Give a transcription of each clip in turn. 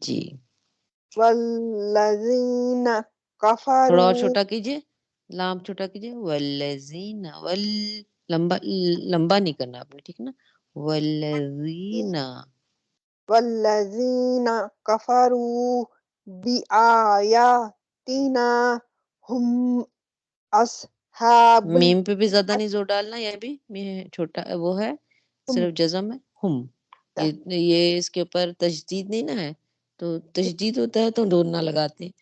جی والذین تھوڑا اور کفروا چھوٹا کیجیے، لام چھوٹا کیجیے، والذین لمبا لمبا نہیں کرنا آپ نے، ٹھیک نا، والذین کفروا بآیاتنا ہم اصحاب میم پہ بھی زیادہ نہیں زور ڈالنا، یہ بھی چھوٹا وہ ہے، صرف جزم ہے، ہم، یہ اس کے اوپر تشدید نہیں نا ہے، تو تشدید ہوتا ہے تو دو نہ لگاتے ہیں،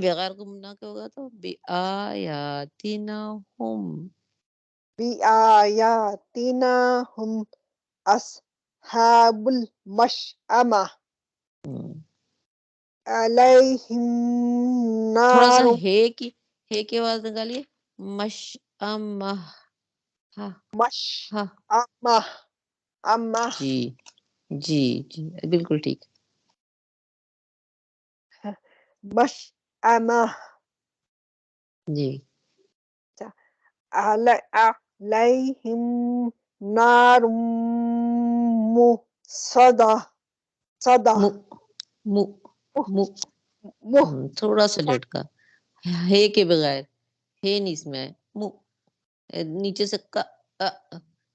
بغیر گمنا کے ہوگا تو بآیاتنا ہم، بآیاتنا ہم اصحاب المشأمہ علیہم تھوڑا سا نار ہے کی آواز نکالیے، مشأمہ، مشأمہ امہ جی جی جی بالکل ٹھیک، مشأمہ جی علیہم نار مؤصدہ صدہ مو مو مو تھوڑا سا جھٹکا ہے کے بغیر، ہے نہیں اس میں، مو نیچے سے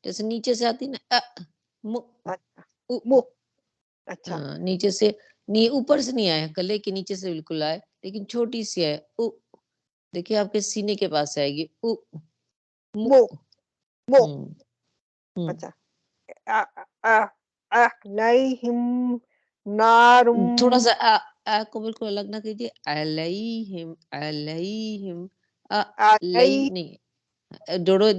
جیسے نیچے سے آتی نا مو اچھا نیچے سے اوپر سے نہیں آئے، گلے کے نیچے سے بالکل آئے لیکن چھوٹی سی ہے، دیکھیے آپ کے سینے کے پاس آئے گی، مو مو ہوں اچھا علیہم نار تھوڑا سا کو بالکل الگ نہ کیجیے، علیہم علیہم علیہ نہیں،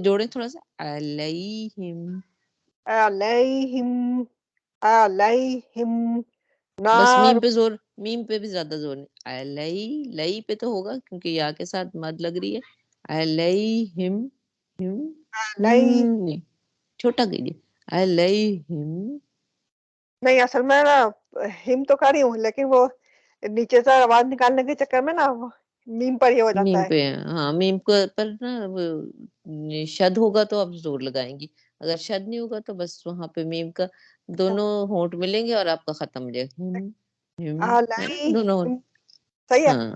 جوڑے تھوڑا سا، علیہم، علیہم علیہم بس نار میم پہ بھی زیادہ زور نہیں، لئی پہ تو ہوگا کیونکہ یا کے ساتھ مد لگ رہی ہے، علیہم علیہ نہیں چھوٹا کیجیے، علیہم، نہیں اصل میں نا ہم تو کر رہی ہوں لیکن وہ نیچے سے آواز نکالنے کے چکر میں نا میم پر ہی ہو جاتا میم ہے، پہ، ہاں میم کو پر نا شد ہوگا تو آپ زور لگائیں گی، اگر شد نہیں ہوگا تو بس وہاں پہ میم کا دونوں ہونٹ ملیں گے اور آپ کا ختم ہو جائے گا، ہے نا دونوں ہونٹ، علیہم صحیح ہے، ہاں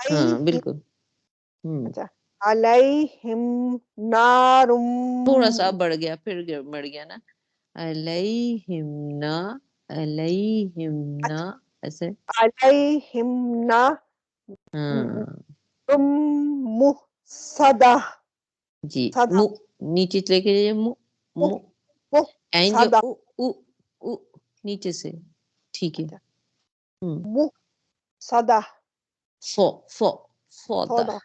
ہاں علیہم بالکل، اچھا علیہم نار تھوڑا سا بڑھ گیا، پھر بڑھ گیا نا، علیہم نا، علیہم نا، ایسے، علیہم نار ہاں مؤصدہ جی، صدہ نیچے لے کے جائیے، آئیں گے مؤصدہ او نیچے سے، ٹھیک ہے، اچھا مؤصدہ فودا،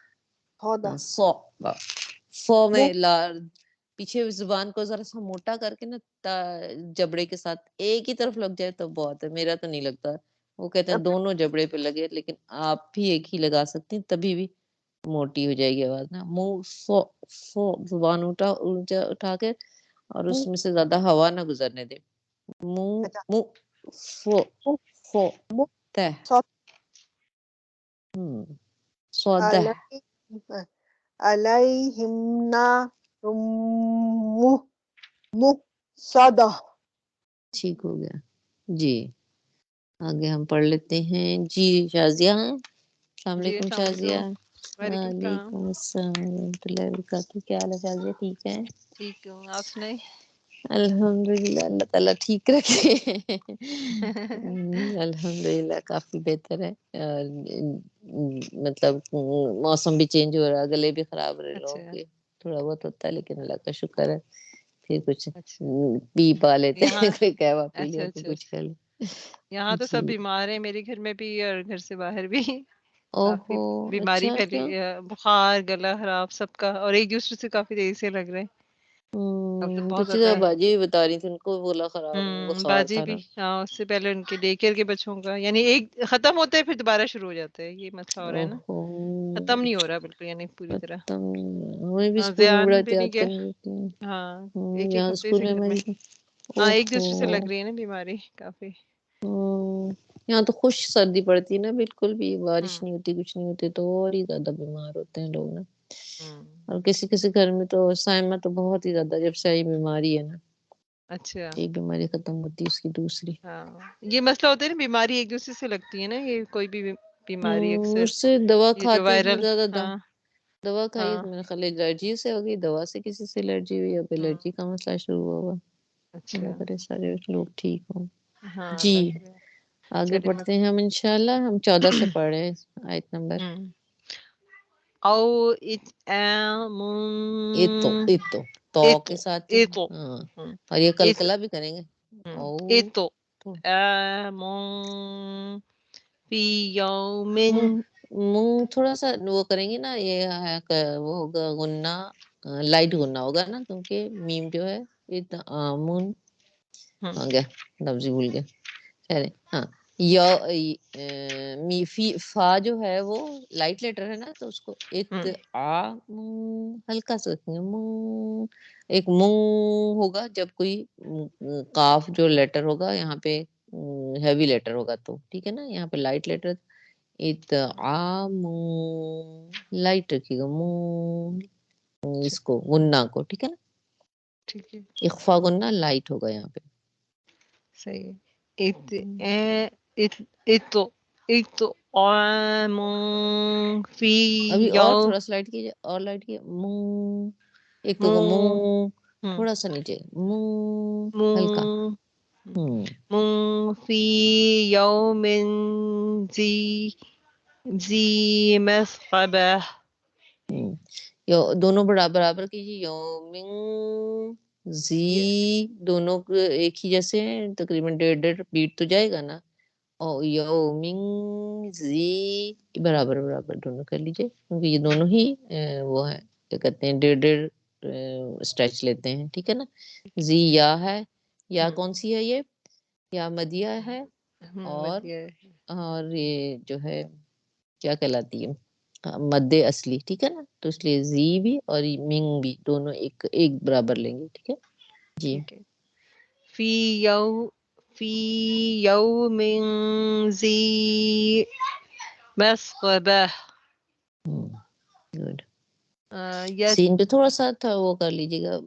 صدہ صدہ فو میں پیچھے زبان کو ذرا سا موٹا کر کے نا جبڑے کے ساتھ ایک ہی طرف لگ جائے تو بہت ہے، میرا تو نہیں لگتا، وہ کہتے ہیں دونوں جبڑے پہ لگے، لیکن آپ بھی ایک ہی لگا سکتی ہیں تبھی بھی موٹی ہو جائے گی آواز نا، فو زبان اٹھا کے اور اس میں سے زیادہ ہوا نہ گزرنے دے، اچھا مو فو تے سودا ہے، علیہم نار مؤصدہ، ٹھیک ہو گیا جی، آگے ہم پڑھ لیتے ہیں جی، شازیہ، السلام جی علیکم السلام شازیہ، علیکم، وعلیکم السلام، وعلیکم السلام ورحمۃ اللہ وبرکاتہ، کیا حال ہے شازیہ، ٹھیک ہے؟ ٹھیک ہوں، آپ سنائیں؟ الحمد للہ، اللہ تعالیٰ ٹھیک رکھے، الحمد للہ کافی بہتر ہے، مطلب موسم بھی چینج ہو رہا ہے، گلے بھی خراب رہے لوگوں اچھا کے، تھوڑا بہت ہوتا ہے لیکن اللہ کا شکر ہے، پھر کچھ اچھا پی پا لیتے یہاں ہیں، کوئی کہوا پی اچھا لیا، کوئی اچھا کچھ کر لیا، یہاں تو سب جی، بیمار ہیں، میرے گھر میں بھی اور گھر سے باہر بھی کافی اوہو، بیماری اچھا پھیلی، کیوں؟ بخار، گلا خراب سب کا، اور ایک دوسرے سے کافی تیزی سے لگ رہے ہیں، اب تو بہت پیچھے زیادہ تو ہے، باجی بھی بتا رہی تھی ان کو بولا خراب بخار باجی تھا بھی، نا، ہاں اس سے پہلے ان کے ڈے کیئر کے بچوں کا، یعنی ایک ختم ہوتا ہے پھر دوبارہ شروع ہو جاتا ہے، یہ مسئلہ ہو رہا ہے نا، اوہو، ختم نہیں ہو رہا بالکل، یعنی پوری طرح، ختم ہمیں بھی ہاں اسکول میں بڑا زیان بھی نہیں احتیاط گیا، کرنے دیتے ہیں، ہاں ایک ایک یہاں ہفتے اسکول سے گھر میں، میری، ہاں ایک اوہو، دوسرے سے لگ رہی ہے نا بیماری کافی، یہاں تو خشک سردی پڑتی ہے نا، بالکل بھی بارش ہوں نہیں ہوتی، کچھ نہیں ہوتی تو اور ہی زیادہ بیمار ہوتے ہیں لوگ نا، ہوں اور کسی کسی گھر میں تو سائمہ تو بہت ہی زیادہ جب سے آئی بیماری ہے نا، اچھا ایک بیماری ختم ہوتی ہے اس کی دوسری. ہاں یہ مسئلہ ہوتا ہے نا بیماری ایک دوسرے سے لگتی ہے نا یہ کوئی بھی بیماری اکثر اس سے دوا یہ جو کھاتے اتنا وائرل زیادہ ہاں دوا کھائی ہاں تو میرے خیال الرجی سے ہوگی, دوا سے کسی سے الرجی ہوئی, اب الرجی کا مسئلہ شروع ہوا ہوا. اچھا اللہ کرے سارے لوگ ٹھیک ہوں. ہاں جی اللہ کرے. آگے چلیے پڑھتے ہیں ہم انشاءاللہ. ہم 14 سے پڑھ رہے ہیں آیت نمبر. او اطعام ایتو تو کے ساتھ ہے. ایتو ہاں اور یہ کلکلا بھی کریں گے. او ایتو تو فی یوم منہ تھوڑا سا وہ کریں گے نا, یہ وہ ہوگا غنہ, لائٹ غنہ ہوگا نا, کیونکہ میم جو ہے اطعامن ہاں گیا لفظ بھول گیا. خیر ہاں فا جو ہے وہ لائٹ لیٹر ہے نا, تو اس کو ہلکا سا رکھیں گے. ایک منہ ہوگا جب کوئی قاف جو لیٹر ہوگا یہاں پہ ہیوی لیٹر ہوگا تو ٹھیک ہے نا. یہاں پہ لائٹ لیٹر اطعام لائٹ رکھیے گا منہ اس کو غنہ کو, ٹھیک ہے نا. ٹھیک ہے اخفا غنہ لائٹ ہوگا یہاں پہ. صحیح ہے. اطعام فی ابھی اور یوم تھوڑا سا لائٹ کیجیے, اور لائٹ کیجیے. منہ ایک ہوگا منہ تھوڑا سا نیچے, منہ ہلکا. فی یوم ذی مسغبہ. دونوں برابر کیجیے. یومن زی دونوں ایک ہی جیسے ہیں تقریباً 1.5 بیٹ تو جائے گا نا. اور یومن زی برابر دونوں کر لیجیے, کیونکہ یہ دونوں ہی وہ ہے کیا کہتے ہیں 1.5 اسٹریچ لیتے ہیں, ٹھیک ہے نا. زی یا ہے, یا کون سی ہے, یہ یا مدیہ ہے, اور یہ جو ہے کیا کہلاتی ہے مد اصلی, ٹھیک ہے نا. تو اس لیے زی بھی اور منگ بھی دونوں ایک برابر لیں گے, ٹھیک ہے جی. ٹھیک ہے. فی یوم ذی مسغبہ. گڈ. سین پہ تھوڑا سا تھا وہ کر لیجیے گا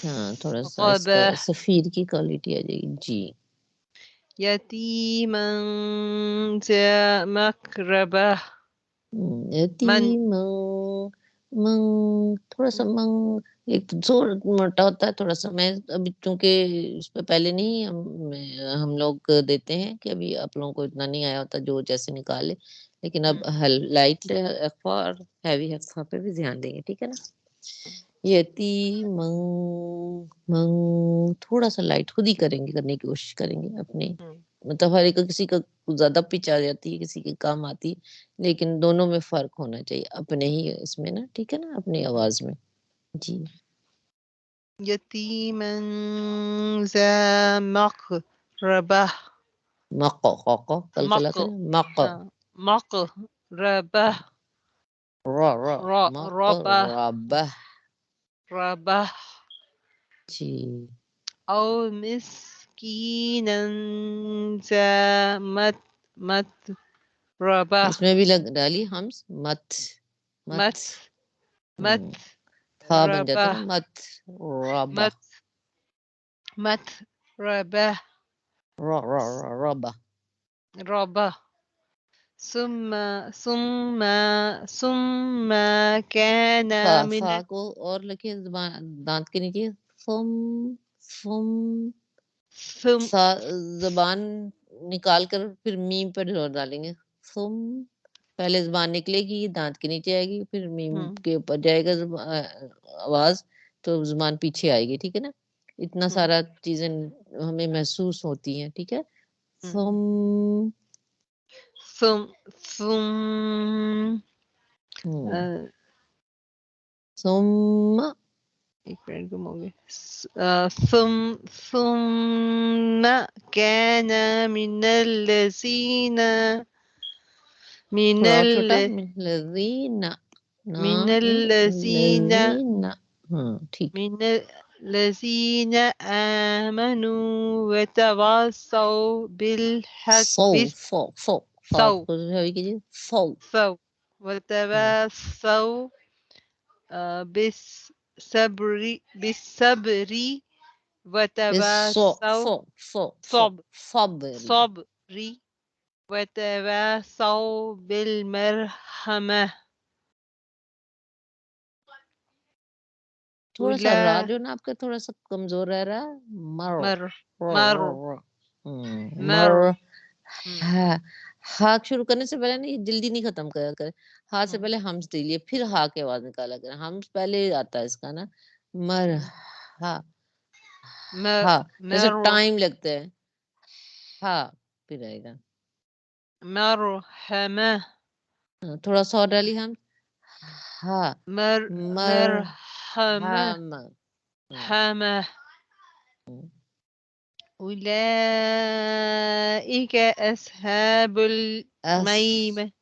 ہاں تھوڑا سا اس کا مسغبہ سفیر کی کوالٹی آ جائے گی جی. یتیما ذا مقربہ. یتیم تھوڑا سا ایک زور موٹا ہوتا ہے تھوڑا سا. میں ابھی چونکہ اس پہ پہلے نہیں ہم لوگ دیتے ہیں کہ ابھی آپ لوگوں کو اتنا نہیں آیا ہوتا جو جیسے نکالے, لیکن اب لائٹ اخفا اور ہیوی اخفا پہ بھی دھیان دیں گے, ٹھیک ہے نا. یتیم تھوڑا سا لائٹ خود ہی کریں گے, کرنے کی کوشش کریں گے اپنے, مطلب ہر ایک کسی کا زیادہ پچ آ جاتی ہے, کسی کے کام آتی, لیکن دونوں میں فرق ہونا چاہیے اپنے ہی اس میں نا, ٹھیک ہے نا, اپنی آواز میں جی. یتیما ذا مقربہ. کلکلا کریں مقربہ. مقربہ ربہ. جی. او مسکینا ذا متربہ. اس میں بھی ڈالی ہمس مت تھا بن جاتا ربہ نا مت ربا ربہ ربا. ربہ. ثم كان من فا کو اور لکھے دانت کے نیچے, فم زبان نکال کر پھر میم پر زور ڈالیں گے. پہلے زبان نکلے گی, دانت کے نیچے آئے گی, پھر میم کے اوپر جائے گا آواز, تو زبان پیچھے آئے گی, ٹھیک ہے نا. اتنا سارا چیزیں ہمیں محسوس ہوتی ہیں, ٹھیک ہے. ثم ایک منٹ گم ہو گئے. ثم كان من الذين تھوڑا اور چھوٹا الذین من الذين ٹھیک. من الذين آمنوا وتواصوا بالحق کو ہوئی کیجیے وتواصوا بالصبر وتواصوا صبر صبري وتواصوا بالمرحمة تھوڑا سا را جو نا آپ کا تھوڑا سا کمزور رہ رہا ہے. مر ہا شروع کرنے سے پہلے نہیں جلدی نہیں ختم کیا کرے. ہا سے پہلے ہمز دیلیے پھر ہا کی آواز نکالا کرے. ہمز پہلے آتا ہے اس کا نا. مر ہا ہا جیسے ٹائم لگتا ہے. ہا پھر آئے گا مرحمة تھوڑا سا اور ڈالی ہم. ہا مرحمة حمة أولئك أصحاب الميمنة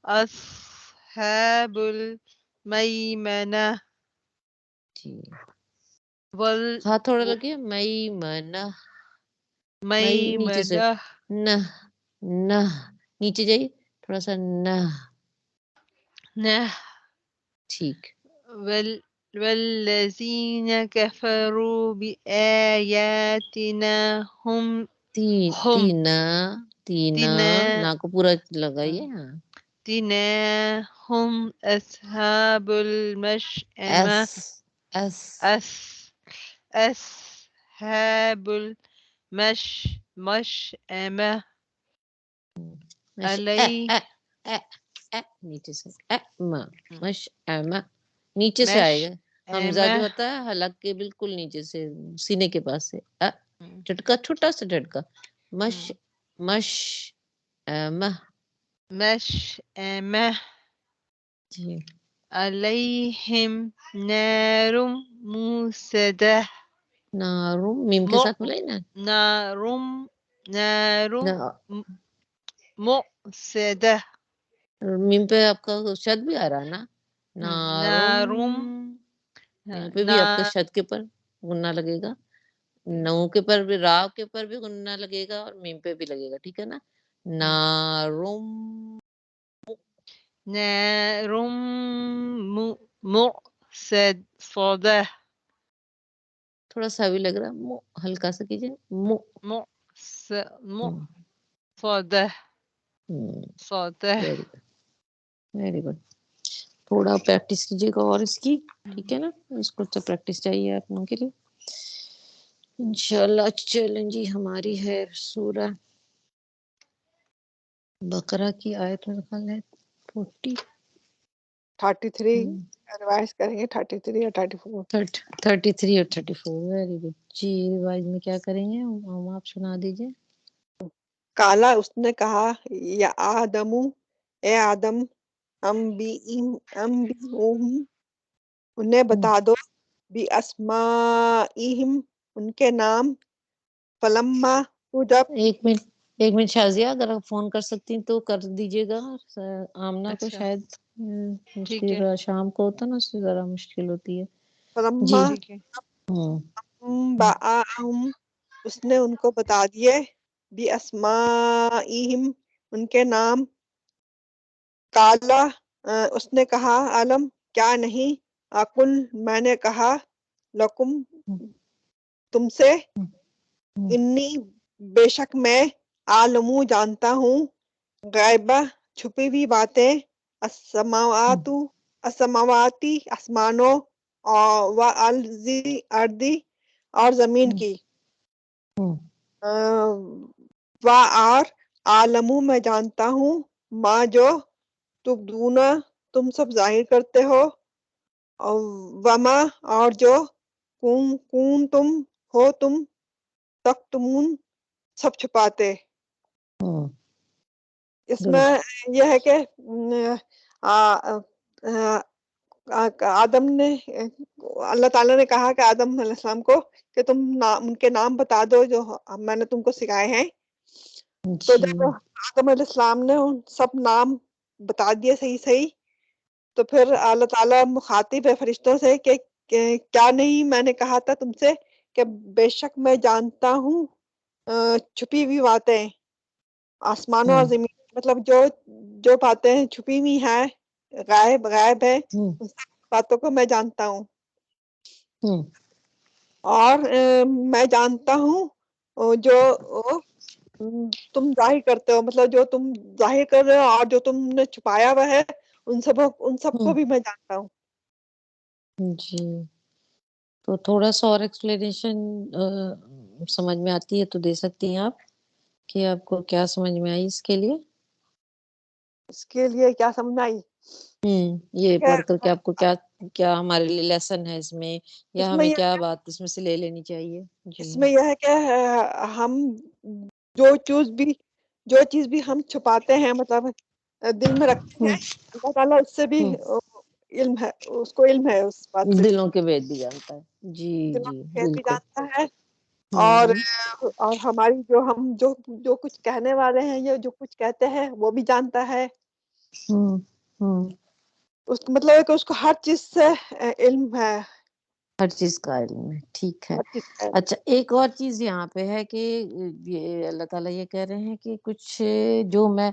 أصحاب الميمنة ہاں تھوڑا لگے میمنہ نیچے سے نہ نہ نیچے جائیے تھوڑا سا نہ ٹھیک. والذين كفروا بآياتنا هم تینا نا کو پورا لگائیے. ہاں تینا هم أصحاب المشأمة أصحاب المشأمة نیچے سے نیچے سے آئے گا. حمزہ جو ہوتا ہے حلق کے بالکل نیچے سے سینے کے پاس سے جھٹکا چھوٹا سا جھٹکا. مشأمة علیہم نار موصدہ نارم میم کے ساتھ ملائی نا. نار موصدہ میم پہ آپ کا شد بھی آ رہا نا. نارم یہاں پہ بھی آپ کا شد کے پر غنہ لگے گا. نو کے پر بھی را کے پر بھی غنہ لگے گا اور میم پہ بھی لگے گا. ٹھیک ہے نا. نارم موصدہ تھوڑا سا بھی لگ رہا ہلکا سا کیجیے. صدہ ویری گڈ. تھوڑا پریکٹس کیجیے گا اور اس کی. ٹھیک ہے نا. اس کو تو پریکٹس چاہیے آپ لوگوں کے لیے انشاءاللہ. چلیں جی ہماری ہے سورہ بقرہ کی آیت میں خیال ہے 33 ریوائز کریں گے. 33 اور 34 33 اور 34. ویری گڈ جی. ریوائز میں کیا کریں گے ہم آپ سنا دیجیے. کالا اس نے کہا یا آدم اے آدم انہیں بتا دو بھی اسمائہم ان کے نام. فلما جب ایک منٹ شازیہ اگر آپ فون کر سکتی ہیں تو کر دیجیے گا. آمنہ کو شاید مشکل شام کو ہوتا نا اس سے ذرا مشکل ہوتی ہے. فلما باہم اس نے ان کو بتا دیے بھی اسمائہم ان کے نام. کالا اس نے کہا عالم کیا نہیں اقل میں نے کہا لکم تم سے انی بے شک میں عالمو جانتا ہوں غیبہ چھپی ہوئی باتیں السماواتی آسمانوں و الارضی اور زمین کی. اور عالمو میں جانتا ہوں ماں جو تبدون تم سب ظاہر کرتے ہو. وما اور جو کون تم ہو تم تکتمون سب چھپاتے. اس میں یہ ہے کہ آدم نے اللہ تعالیٰ نے کہا کہ آدم علیہ السلام کو کہ تم ان کے نام بتا دو جو میں نے تم کو سکھائے ہیں. تو جب آدم علیہ السلام نے ان سب نام بتا دیے صحیح تو پھر اللہ تعالیٰ مخاطب ہے فرشتوں سے کہ کیا نہیں میں نے کہا تھا تم سے کہ بے شک میں جانتا ہوں چھپی ہوئی باتیں آسمانوں اور زمین. مطلب جو باتیں چھپی ہوئی ہیں غائب ہے ان سب باتوں کو میں جانتا ہوں. اور میں جانتا ہوں جو تم ظاہر کرتے ہو، مطلب جو تم ظاہر کر رہے ہو اور جو تم نے چھپایا ہوا ہے ان سب کو بھی میں جانتا ہوں. جی تو تھوڑا سا اور ایکسپلینیشن سمجھ میں آتی ہے تو دے سکتی ہیں آپ کہ آپ کو کیا سمجھ میں آئی اس کے لیے؟ اس کے لیے کیا سمجھ آئی؟ یہ پڑھ کر کے آپ کو کیا کیا ہمارے لیے لیسن ہے اس میں، یا اس میں ہمیں یہ کیا بات اس میں سے لے لینی چاہیے؟ اس جی میں یہ ہے کہ ہم جو چیز بھی ہم چھپاتے ہیں، مطلب دل میں رکھتے ہیں، اللہ تعالیٰ اس سے بھی علم ہے، اس کو علم ہے اس بات سے بھی، دلوں کے بھید بھی جانتا ہے. جی دلوں جی کے بھی بالکل. جانتا ہے. اور ہماری ہم جو کچھ کہنے والے ہیں یا جو کچھ کہتے ہیں وہ بھی جانتا ہے. مطلب ہے کہ اس کو ہر چیز سے علم ہے، ہر چیز کا علم ہے. ٹھیک ہے. ہر چیز کا. اچھا ایک اور چیز یہاں پہ ہے کہ یہ اللہ تعالیٰ یہ کہہ رہے ہیں کہ کچھ جو میں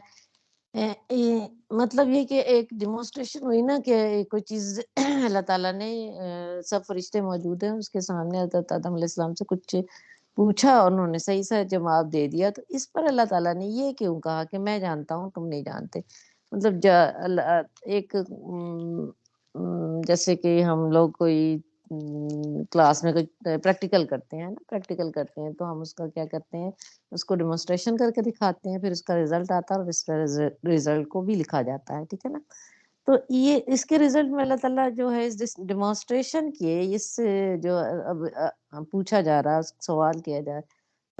مطلب یہ کہ ایک ڈیمونسٹریشن ہوئی نا کہ کوئی چیز اللہ تعالیٰ نے سب فرشتے موجود ہیں اس کے سامنے حضرت آدم علیہ السلام سے کچھ پوچھا اور انہوں نے صحیح سے جواب دے دیا، تو اس پر اللہ تعالیٰ نے یہ کیوں کہا کہ میں جانتا ہوں تم نہیں جانتے؟ مطلب ایک جیسے کہ ہم لوگ کوئی کلاس میں کوئی پریکٹیکل کرتے ہیں نا، پریکٹیکل کرتے ہیں تو ہم اس کا کیا کرتے ہیں، اس کو ڈیمونسٹریشن کر کے دکھاتے ہیں، پھر اس کا رزلٹ آتا ہے اور اس رزلٹ کو بھی لکھا جاتا ہے. ٹھیک ہے نا؟ تو یہ اس کے رزلٹ میں اللہ تعالیٰ جو ہے اس ڈیمونسٹریشن کے اس جو اب پوچھا جا رہا ہے، سوال کیا جا رہا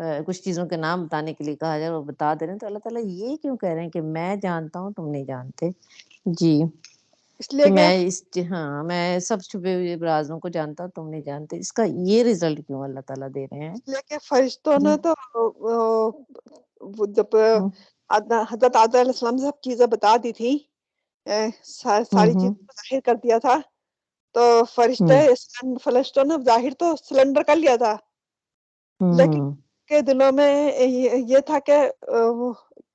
ہے، کچھ چیزوں کے نام بتانے کے لیے کہا جا رہا ہے وہ بتا دے رہے ہیں، تو اللہ تعالیٰ یہ کیوں کہہ رہے ہیں کہ میں جانتا ہوں تم نہیں جانتے؟ جی اس لیے کہ کہ میں سب چھپے ہوئے رازوں کو جانتا ہوں تم نہیں جانتے، اس کا یہ رزلٹ کیوں اللہ تعالیٰ دے رہے ہیں؟ اس لیے کہ فرشتوں نے تو جب حضرت آدم علیہ السلام سے سب چیزیں بتا دی تھی، ساری چیزوں کو ظاہر کر دیا تھا، تو فرشتوں نے ظاہر تو سلنڈر کر لیا تھا، لیکن کے دلوں میں یہ تھا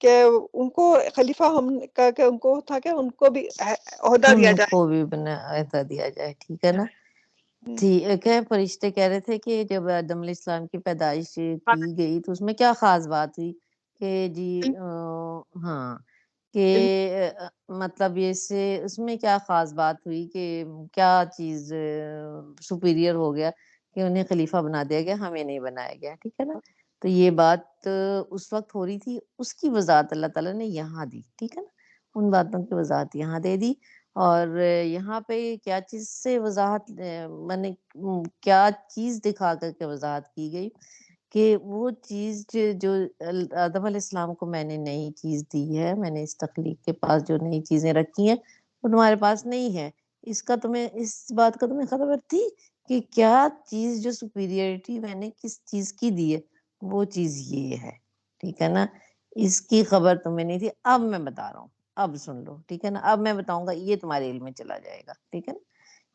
کہ ان کو خلیفہ ان کو تھا کہ ان کو بھی عہدہ دیا ان جائے. کو بھی عہدہ دیا جائے. ٹھیک ہے نا؟ ٹھیک ہے. فرشتے کہہ رہے تھے کہ جب آدم علیہ السلام کی پیدائش کی گئی تو اس میں کیا خاص بات ہوئی کہ جی ہاں کہ مطلب اس میں کیا خاص بات ہوئی کہ کیا چیز سپیریئر ہو گیا کہ انہیں خلیفہ بنا دیا گیا، ہمیں نہیں بنایا گیا. ٹھیک ہے نا؟ تو یہ بات اس وقت ہو رہی تھی، اس کی وضاحت اللہ تعالیٰ نے یہاں دی. ٹھیک ہے نا؟ ان باتوں کی وضاحت یہاں دے دی. اور یہاں پہ کیا چیز سے وضاحت میں کیا چیز دکھا کر کے وضاحت کی گئی کہ وہ چیز جو آدم علیہ السلام کو میں نے نئی چیز دی ہے، میں نے اس تخلیق کے پاس جو نئی چیزیں رکھی ہیں وہ تمہارے پاس نہیں ہے. اس بات کا تمہیں خبر تھی کہ کیا چیز جو سپیریئرٹی میں نے کس چیز کی دی ہے، وہ چیز یہ ہے. ٹھیک ہے نا؟ اس کی خبر تمہیں نہیں تھی، اب میں بتا رہا ہوں، اب سن لو. ٹھیک ہے نا؟ اب میں بتاؤں گا، یہ تمہارے علم میں چلا جائے گا. ٹھیک ہے نا؟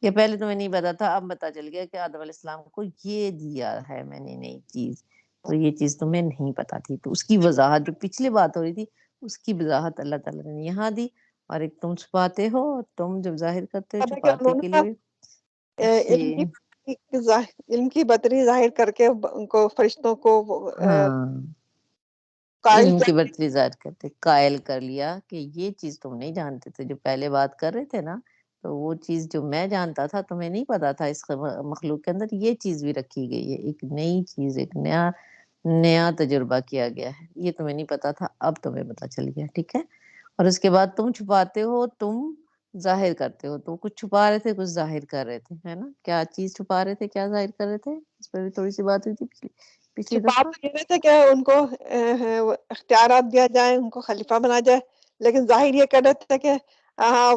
یہ پہلے تمہیں نہیں پتا تھا، اب پتا چل گیا کہ آدم علیہ السلام کو یہ دیا ہے میں نے نئی چیز، تو یہ چیز تمہیں نہیں پتا تھی. تو اس کی وضاحت جو پچھلی بات ہو رہی تھی اس کی وضاحت اللہ تعالیٰ نے یہاں دی. اور ایک تم چھپاتے ہو، تم جب ظاہر کرتے ہو چھپاتے کے لیے. علم کی برتری ظاہر کر کے ان کو فرشتوں کو علم کی برتری ظاہر کرتے قائل کر لیا کہ یہ چیز تم نہیں جانتے تھے، جو پہلے بات کر رہے تھے نا، تو وہ چیز جو میں جانتا تھا تمہیں نہیں پتا تھا. اس مخلوق کے اندر یہ چیز بھی رکھی گئی ہے، ایک نئی چیز، ایک نیا تجربہ کیا گیا ہے، یہ تمہیں نہیں پتا تھا، اب تمہیں پتا چل گیا. ٹھیک ہے؟ اور اس کے بعد تم چھپاتے ہو، تم ظاہر کرتے ہو. تو کچھ چھپا رہے تھے، کچھ ظاہر کر رہے تھے، ہے نا؟ کیا چیز چھپا رہے تھے، کیا ظاہر کر رہے تھے؟ اس پر بھی تھوڑی سی بات ہوئی تھی پچھلی چھپا دفعہ. تو یہ رہے تھے کہ ان کو اختیارات دیا جائے، ان کو خلیفہ بنا جائے، لیکن ظاہر یہ کر رہے تھے کہ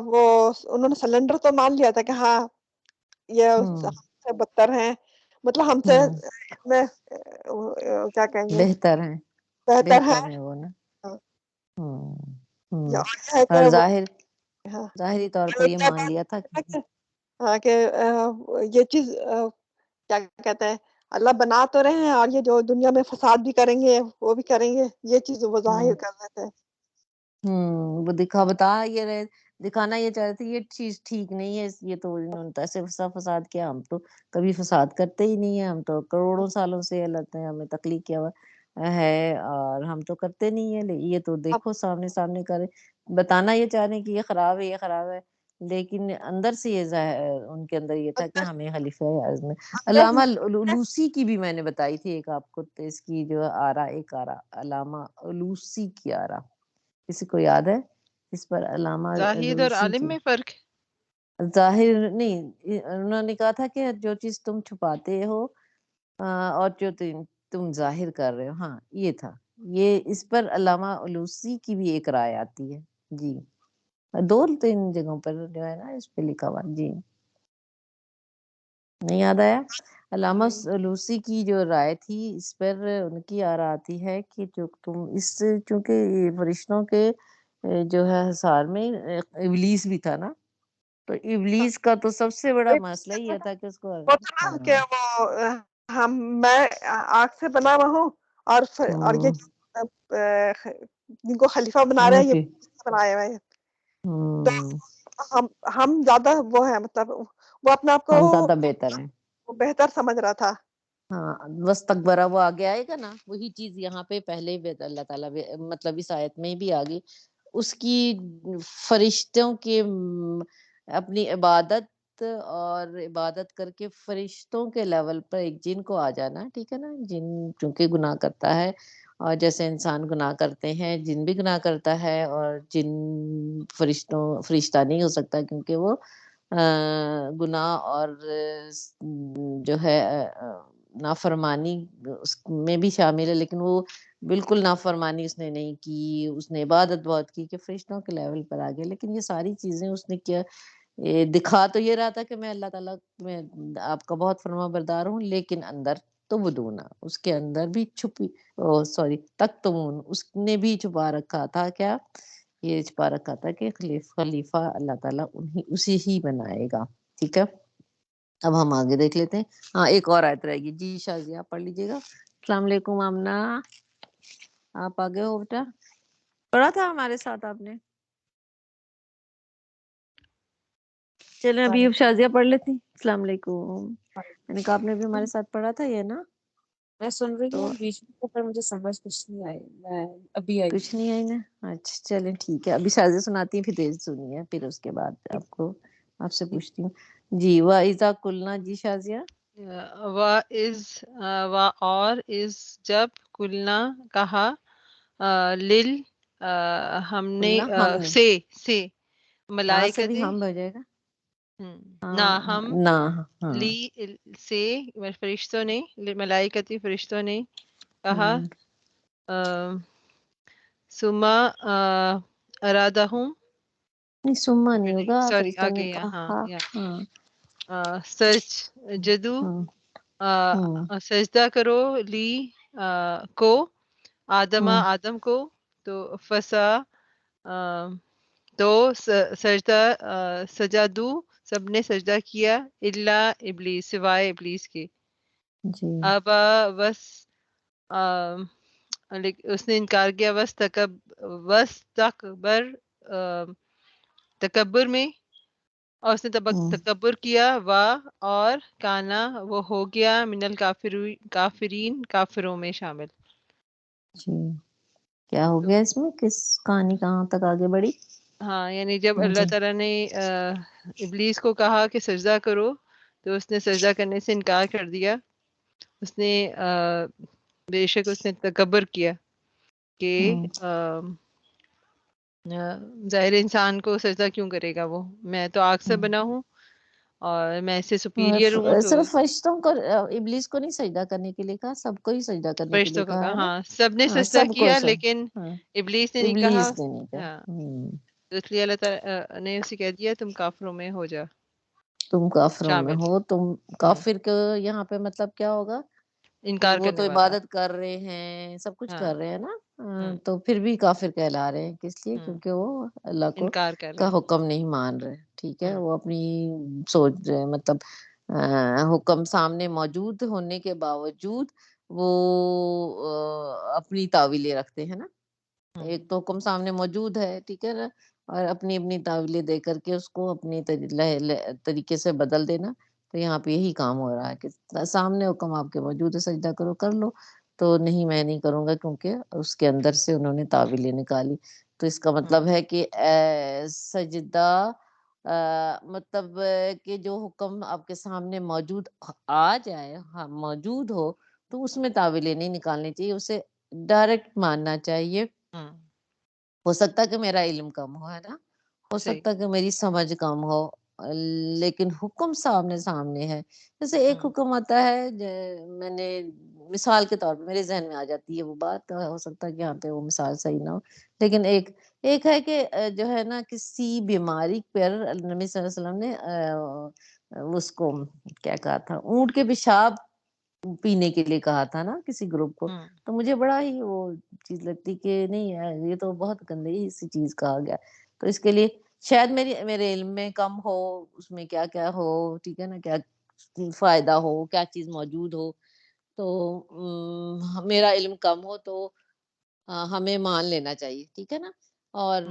وہ انہوں نے سلنڈر تو مان لیا تھا کہ ہاں یہ ہم سے بدتر ہیں، مطلب ہم سے کیا کہیں گے، بہتر ہیں، بہتر ہے. وہ نا. کہ اور وہ ظاہری طور پر یہ مان لیا تھا ہاں کہ یہ چیز کیا کہتے ہیں، اللہ بنا تو رہے ہیں اور یہ جو دنیا میں فساد بھی کریں گے وہ بھی کریں گے، یہ چیز وہ ظاہر کر رہے تھے. وہ بتا یہ رہے دکھانا یہ چاہ رہے تھے یہ چیز ٹھیک نہیں ہے، یہ تو انہوں نے تو ایسے فساد کیا، ہم تو کبھی فساد کرتے ہی نہیں ہیں، ہم تو کروڑوں سالوں سے اللہ نے ہمیں تخلیق کیا ہوا ہے اور ہم تو کرتے نہیں ہیں، یہ تو دیکھو سامنے سامنے کرے، بتانا یہ چاہ رہے ہیں کہ یہ خراب ہے یہ خراب ہے، لیکن اندر سے یہ ان کے اندر یہ تھا کہ ہمیں خلیفہ اعظم علامہ الوسی کی بھی میں نے بتائی تھی ایک آپ کو، اس کی جو ایک آرا علامہ الوسی کی آرا، کسی کو یاد ہے اس پر؟ علامہ زاہد اور الوسی عالم کی میں فرق ہے؟ ظاہر نہیں، انہوں نے کہا تھا کہ جو چیز تم چھپاتے ہو اور جو تم ظاہر کر رہے ہو، ہاں یہ تھا، یہ اس پر علامہ الوسی کی بھی ایک رائے آتی ہے جی، 2-3 جگہوں پر جو ہے نا اس پہ لکھا ہوا جی، نہیں یاد آیا؟ علامہ الوسی کی جو رائے تھی اس پر ان کی آرا آتی ہے کہ جو تم اس چونکہ یہ فرشتوں کے جو ہے حصار میں ابلیس بھی تھا نا، تو ابلیس کا تو سب سے بڑا مسئلہ یہ تھا کہ اس کو وہ تھا نا کہ وہ میں آگ سے بنا ہوا ہوں اور یہ جن کو خلیفہ بنا رہے ہیں یہ بنائے ہوئے ہیں، تو ہم زیادہ وہ ہے، مطلب وہ اپنے آپ کو ہم زیادہ بہتر ہیں، وہ بہتر سمجھ رہا تھا. ہاں وستکبرا وہ آگے آئے گا نا، وہی چیز یہاں پہ پہلے اللہ تعالیٰ مطلب اس آیت میں بھی آگئی، اس کی فرشتوں کے اپنی عبادت اور عبادت کر کے فرشتوں کے لیول پر ایک جن کو آ جانا، ٹھیک ہے نا، جن چونکہ گناہ کرتا ہے اور جیسے انسان گناہ کرتے ہیں جن بھی گناہ کرتا ہے، اور جن فرشتہ نہیں ہو سکتا کیونکہ وہ گناہ اور جو ہے نافرمانی اس میں بھی شامل ہے، لیکن وہ بالکل نافرمانی اس نے نہیں کی، اس نے عبادت بہت کی کہ فرشتوں کے لیول پر آ گیا، لیکن یہ ساری چیزیں اس نے کیا دکھا تو یہ رہا تھا کہ میں اللہ تعالیٰ میں آپ کا بہت فرما بردار ہوں، لیکن اندر تو بدونا، اس کے اندر بھی چھپی تکتمون، اس نے بھی چھپا رکھا تھا، کیا یہ چھپا رکھا تھا کہ خلیفہ اللہ تعالیٰ اسی ہی بنائے گا، ٹھیک ہے. اب ہم آگے دیکھ لیتے ہیں، ہاں ایک اور آیت رہے گی جی، شازیہ آپ پڑھ لیجیے گا. السلام علیکم آمنہ، آپ آگے ہو بیٹا، پڑھا تھا ہمارے ساتھ آپ نے؟ چلیں ابھی شازیہ پڑھ لیتی. السلام علیکم، میں نے کہا آپ نے بھی ہمارے ساتھ پڑھا تھا یہ نا؟ میں سن رہی ہوں بیچ میں، پر مجھے سمجھ کچھ نہیں آئی، میں ابھی آئی. کچھ نہیں آئی نا، اچھا چلیں ٹھیک ہے، ابھی شازیہ سناتی ہیں پھر تیز سنیے، پھر اس کے بعد آپ کو آپ سے پوچھتی ہوں جی. وَإِذَا قُلْنَا جی شازیہ. اور اس جب کلنا کہا لل ہم نے سے وہاں سے بھی ملائکتی ہم ہو جائے گا نہ ہم نہ ہاں لی سے فرشتوں نے ملائکتی فرشتوں نے کہا سما ارادہم نہیں سما نہیں ہوگا، سوری فرشتوں نے آگے کہا سچ جدو سجدہ کرو لی کو آدم کو، تو فسا تو سجدہ سجادو سب نے سجدہ کیا، الا ابلیس سوائے ابلیس کے، جی ابا بس اس نے انکار کیا، تکبر میں، اور اس نے تکبر کیا، اور کانا وہ ہو گیا من الکافرین کافروں میں شامل. جی کیا ہو گیا اس میں، کس کہانی کہاں تک آگے بڑھی؟ ہاں یعنی جب اللہ تعالیٰ نے ابلیس کو کہا کہ سجدہ کرو تو اس نے سجدہ کرنے سے انکار کر دیا، اس نے بے شک اس نے تکبر کیا کہ ظاہر انسان کو سجدہ کیوں کرے گا، وہ میں تو آگ سے بنا ہوں اور میں اس سے سپیریئر ہوں، تو صرف فرشتوں کو ابلیس کو نہیں سجدہ کرنے کے لیے کہا، سب کو ہی سجدہ کرنے کے لیے فرشتوں کو کہا کہا، ہے نا، ہاں سب نے سجدہ سب کو کیا لیکن ابلیس نے نہیں کہا. ابلیس نے نہیں کہا. ہاں تو اس لیے اللہ تعالیٰ نے اسے کہہ دیا تم کافروں میں ہو جا تم کافروں میں شامل، ہو، تم کافر کو یہاں پہ مطلب کیا ہوگا کہ انکار وہ تو کرنے والا. عبادت کر رہے ہیں، سب کچھ ہاں کر رہے ہیں نا، تو پھر بھی کافر کہلا رہے ہیں، کس لیے؟ کیونکہ وہ اللہ کو انکار کر کا رہے حکم نہیں مان رہے، ٹھیک ہے، وہ اپنی سوچ رہے، مطلب حکم سامنے موجود ہونے کے باوجود وہ اپنی تعویلیں رکھتے ہیں نا. ایک تو حکم سامنے موجود ہے، ٹھیک ہے نا، اور اپنی اپنی تعویلیں دے کر کے اس کو اپنی طریقے سے بدل دینا. تو یہاں پہ یہی کام ہو رہا ہے کہ سامنے حکم آپ کے موجود ہے، سجدہ کرو، کر لو. تو نہیں، میں نہیں کروں گا، کیونکہ اس کے اندر سے انہوں نے تعویلیں نکالی. تو اس کا مطلب ہے کہ سجدہ مطلب کہ جو حکم آپ کے سامنے موجود آ جائے، ہاں موجود ہو، تو اس میں تعویلیں نہیں نکالنی چاہیے، اسے ڈائریکٹ ماننا چاہیے. ہو سکتا ہے کہ میرا علم کم ہو، ہے نا، ہو سکتا ہے کہ میری سمجھ کم ہو، لیکن حکم سامنے ہے. جیسے ایک حکم آتا ہے، میں نے مثال کے طور پہ میرے ذہن میں آ جاتی ہے وہ بات، ہو سکتا ہے کہ یہاں پہ وہ مثال صحیح نہ ہو، لیکن ایک ہے کہ جو ہے نا کسی بیماری پر نبی صلی اللہ علیہ وسلم نے اس کو کیا کہا تھا، اونٹ کے پیشاب پینے کے لیے کہا تھا نا کسی گروپ کو. تو مجھے بڑا ہی وہ چیز لگتی کہ نہیں یار، یہ تو بہت گندی سی چیز کہا گیا. تو اس کے لیے شاید میرے علم میں کم ہو، اس میں کیا کیا ہو، ٹھیک ہے نا، کیا فائدہ ہو، کیا چیز موجود ہو. تو میرا علم کم ہو تو ہمیں مان لینا چاہیے، ٹھیک ہے نا. اور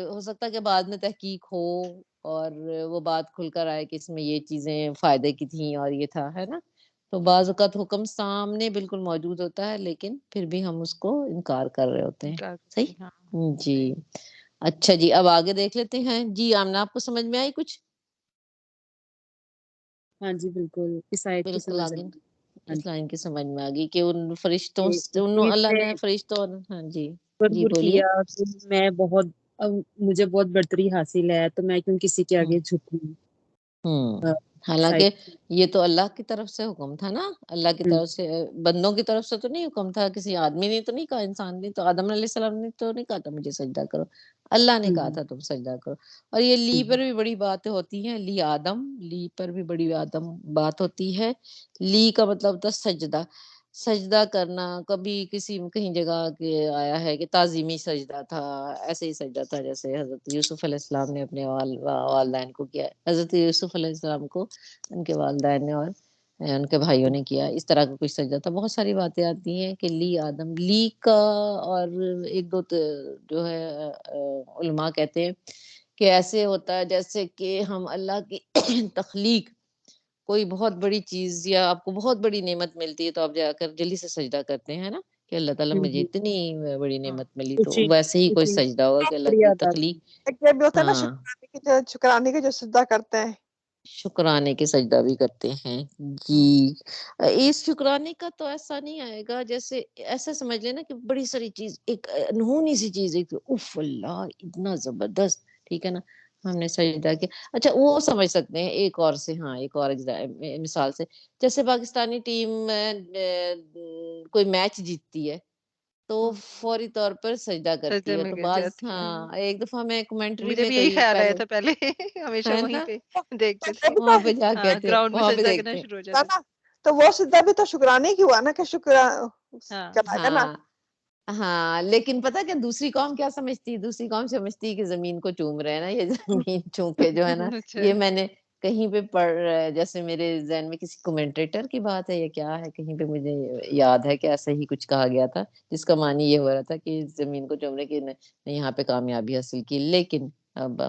ہو سکتا ہے کہ بعد میں تحقیق ہو اور وہ بات کھل کر آئے کہ اس میں یہ چیزیں فائدے کی تھیں اور یہ تھا، ہے نا. تو بعض اوقات حکم سامنے بالکل موجود ہوتا ہے، لیکن پھر بھی ہم اس کو انکار کر رہے ہوتے ہیں. صحیح جی. اچھا جی، اب آگے دیکھ لیتے ہیں. جی آمنہ، آپ کو سمجھ میں آئی کچھ؟ ہاں جی بالکل، اس آیت کی بالکل سمجھ آگے آئی. ہاں اس لائن کی سمجھ میں آ گئی کہ ان فرشتوں جی، اللہ میں نے فرشتوں، ہاں جی جی تصور بولیے. کیا کہ میں بہت، اب مجھے بہت برتری حاصل ہے تو میں کیوں کسی کے آگے جھکوں. حالانکہ یہ تو اللہ کی طرف سے حکم تھا نا، اللہ کی طرف سے، بندوں کی طرف سے تو نہیں حکم تھا. کسی آدمی نے تو نہیں کہا، انسان نے تو، آدم علیہ السلام نے تو نہیں کہا تھا مجھے سجدہ کرو، اللہ نے کہا تھا تم سجدہ کرو. اور یہ لی پر بھی بڑی باتیں ہوتی ہیں، لی آدم، لی پر بھی بڑی بات ہوتی ہے. لی کا مطلب ہوتا ہے سجدہ، سجدہ کرنا. کبھی کہیں جگہ کے آیا ہے کہ تعظیمی سجدہ تھا، ایسے ہی سجدہ تھا جیسے حضرت یوسف علیہ السلام نے اپنے والدین کو کیا، حضرت یوسف علیہ السلام کو ان کے والدین نے اور ان کے بھائیوں نے کیا، اس طرح کا کچھ سجدہ تھا. بہت ساری باتیں آتی ہیں کہ لی آدم، لی کا. اور ایک دو جو ہے علماء کہتے ہیں کہ ایسے ہوتا ہے جیسے کہ ہم اللہ کی تخلیق، کوئی بہت بڑی چیز یا آپ کو بہت بڑی نعمت ملتی ہے تو آپ جا کر جلدی سے سجدہ کرتے ہیں نا، کہ اللہ تعالیٰ مجھے اتنی بڑی نعمت ملی. تو ویسے ہی کوئی سجدہ ہوگا کہ اللہ کی تخلیق. یہ بھی ہوتا ہے نا، ہاں، شکرانے کے جو سجدہ کرتے ہیں، شکرانے کے سجدہ بھی کرتے ہیں. جی، اس شکرانے کا تو ایسا نہیں آئے گا، جیسے ایسا سمجھ لینا کہ بڑی ساری چیز، ایک انہونی سی چیز، ایک اف اللہ اتنا زبردست، ٹھیک ہے نا، ہم نے سجدہ کیا. اچھا وہ سمجھ سکتے ہیں ایک اور سے، ہاں ایک اور مثال سے، جیسے پاکستانی ٹیم کوئی میچ جیتتی ہے تو فوری طور پر سجدہ کرتی ہے. تو ہاں ایک دفعہ میں کمنٹری مجھے میں بھی یہی کئی خیال آیا پہلے، تھا پہلے. ہمیشہ ہے وہیں نا، پہ دیکھتے وہ تھے، بھی وہاں پہ جا ہاں کہتے، گراؤنڈ میں وہاں پہ سجدہ کرنا دیکھتے شروع ہو ہے جاتے. نا، تو وہ سجدہ بھی تو شکرانے کی ہوا نا، کہ شکر ہاں کہلائے گا نا. ہاں ہاں. لیکن پتہ کہ دوسری قوم کیا سمجھتی ہے، دوسری قوم سمجھتی ہے کہ زمین کو چوم رہے ہیں نا، یہ زمین چوم کے جو ہے نا. اچھا. یہ میں نے کہیں پہ جیسے میرے ذہن میں کسی کمنٹریٹر کی بات ہے یا کیا ہے، کہیں پہ مجھے یاد ہے کہ ایسا ہی کچھ کہا گیا تھا جس کا معنی یہ ہو رہا تھا کہ زمین کو چومنے کی یہاں پہ کامیابی حاصل کی. لیکن اب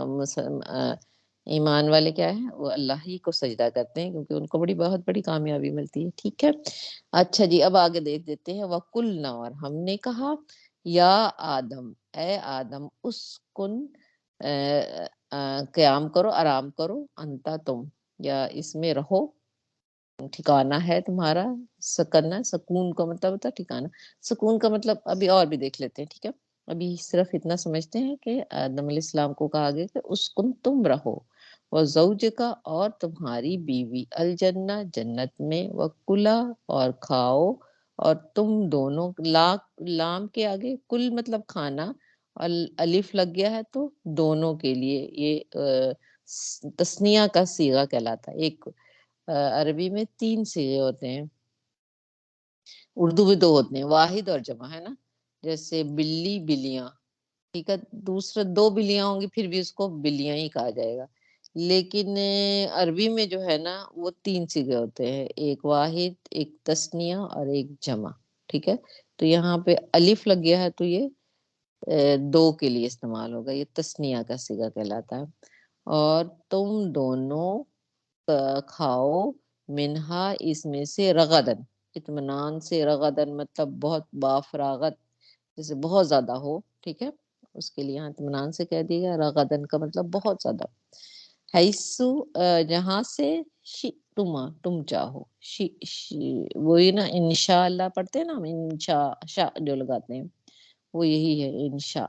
ایمان والے کیا ہے، وہ اللہ ہی کو سجدہ کرتے ہیں کیونکہ ان کو بہت بڑی کامیابی ملتی ہے. ٹھیک ہے. اچھا جی، اب آگے دیکھ دیتے ہیں. وَقُلْنَا، اور ہم نے کہا، یا آدم، اے آدم، اسکن، قیام کرو، آرام کرو، انتا، تم، یا اس میں رہو، ٹھکانہ ہے تمہارا. سکنا، سکون کا مطلب ہوتا ہے ٹھکانہ. سکون کا مطلب ابھی اور بھی دیکھ لیتے ہیں. ٹھیک ہے، ابھی صرف اتنا سمجھتے ہیں کہ آدم علیہ السلام کو کہا گیا کہ اسکن، تم رہو، وزوج کا، اور تمہاری بیوی، الجنہ، جنت میں، وکلا، اور کھاؤ، اور تم دونوں، لام کے آگے کل مطلب کھانا، اور الف لگ گیا ہے تو دونوں کے لیے یہ تسنیہ کا صیغہ کہلاتا ہے. ایک عربی میں 3 صیغے ہوتے ہیں، اردو میں 2 ہوتے ہیں، واحد اور جمع، ہے نا. جیسے بلی، بلیاں، ٹھیک ہے، دوسرا 2 بلیاں ہوں گی پھر بھی اس کو بلیاں ہی کہا جائے گا. لیکن عربی میں جو ہے نا وہ 3 صیغے ہوتے ہیں، ایک واحد، ایک تسنیہ، اور ایک جمع. ٹھیک ہے، تو یہاں پہ الف لگ گیا ہے تو یہ دو کے لیے استعمال ہوگا، یہ تسنیہ کا صیغہ کہلاتا ہے. اور تم دونوں کھاؤ منہا اس میں سے رغدن، اطمینان سے، رغدن مطلب بہت بافراغت، جیسے بہت زیادہ ہو، ٹھیک ہے، اس کے لیے اطمینان سے کہہ دیا گیا. رغدن کا مطلب بہت زیادہ. حیثو جہاں سے، شئتما تم چاہو، وہی نا انشاءاللہ پڑھتے ہیں نا ہم، انشاء شاء جو لگاتے ہیں وہ یہی ہے انشاء.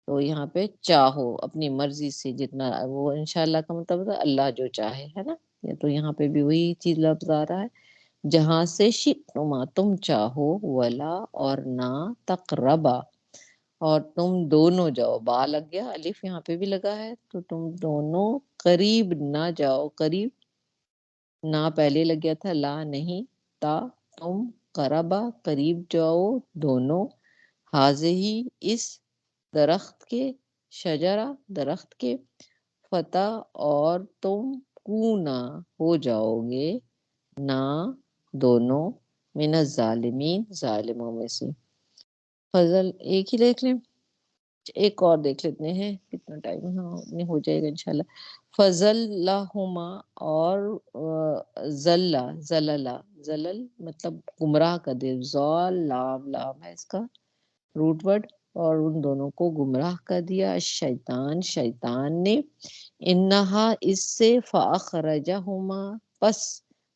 تو یہاں پہ چاہو اپنی مرضی سے جتنا، وہ انشاءاللہ کا مطلب ہے اللہ جو چاہے، ہے نا. تو یہاں پہ بھی وہی چیز لفظ آ رہا ہے، جہاں سے شئتما تم چاہو، ولا اور نہ، تقربا اور تم دونوں جاؤ. با لگ گیا، الف یہاں پہ بھی لگا ہے، تو تم دونوں قریب نہ جاؤ. قریب نہ پہلے لگ گیا تھا، لا نہیں، تا تم، قربا قریب جاؤ دونوں، حاضہی اس درخت کے، شجرہ درخت کے، فتح اور تم کونا ہو جاؤ گے، نہ دونوں، من الظالمین ظالموں میں سے. فضل ایک ہی دیکھ لیں، ایک اور دیکھ لیتے ہیں، کتنا ٹائم ہو جائے گا انشاءاللہ. فضلہما اور زلل مطلب گمراہ کر دے، زال لام لام ہے اس کا روٹ ورڈ، اور ان دونوں کو گمراہ کر دیا. شیطان نے، انہا اس سے، فاخرجہما پس،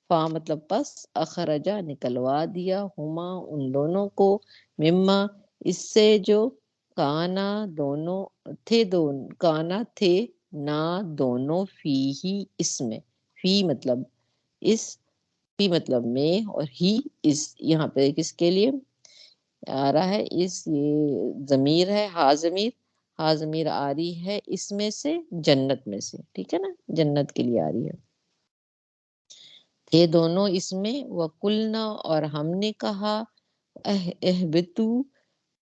فا مطلب پس، اخرجہ نکلوا دیا، ہما ان دونوں کو، مما اس سے جو، کانا دونوں تھے، کانا تھے، نہ دونوں، فی ہی اس میں، فی مطلب اس، فی مطلب میں، اور ہی اس یہاں پہ کس کے لیے آ رہا ہے، اس یہ ضمیر ہے، ہا ضمیر آ رہی ہے اس میں سے، جنت میں سے، ٹھیک ہے نا، جنت کے لیے آ رہی ہے. تھے دونوں اس میں، وَقُلْنَا اور ہم نے کہا، اہبتو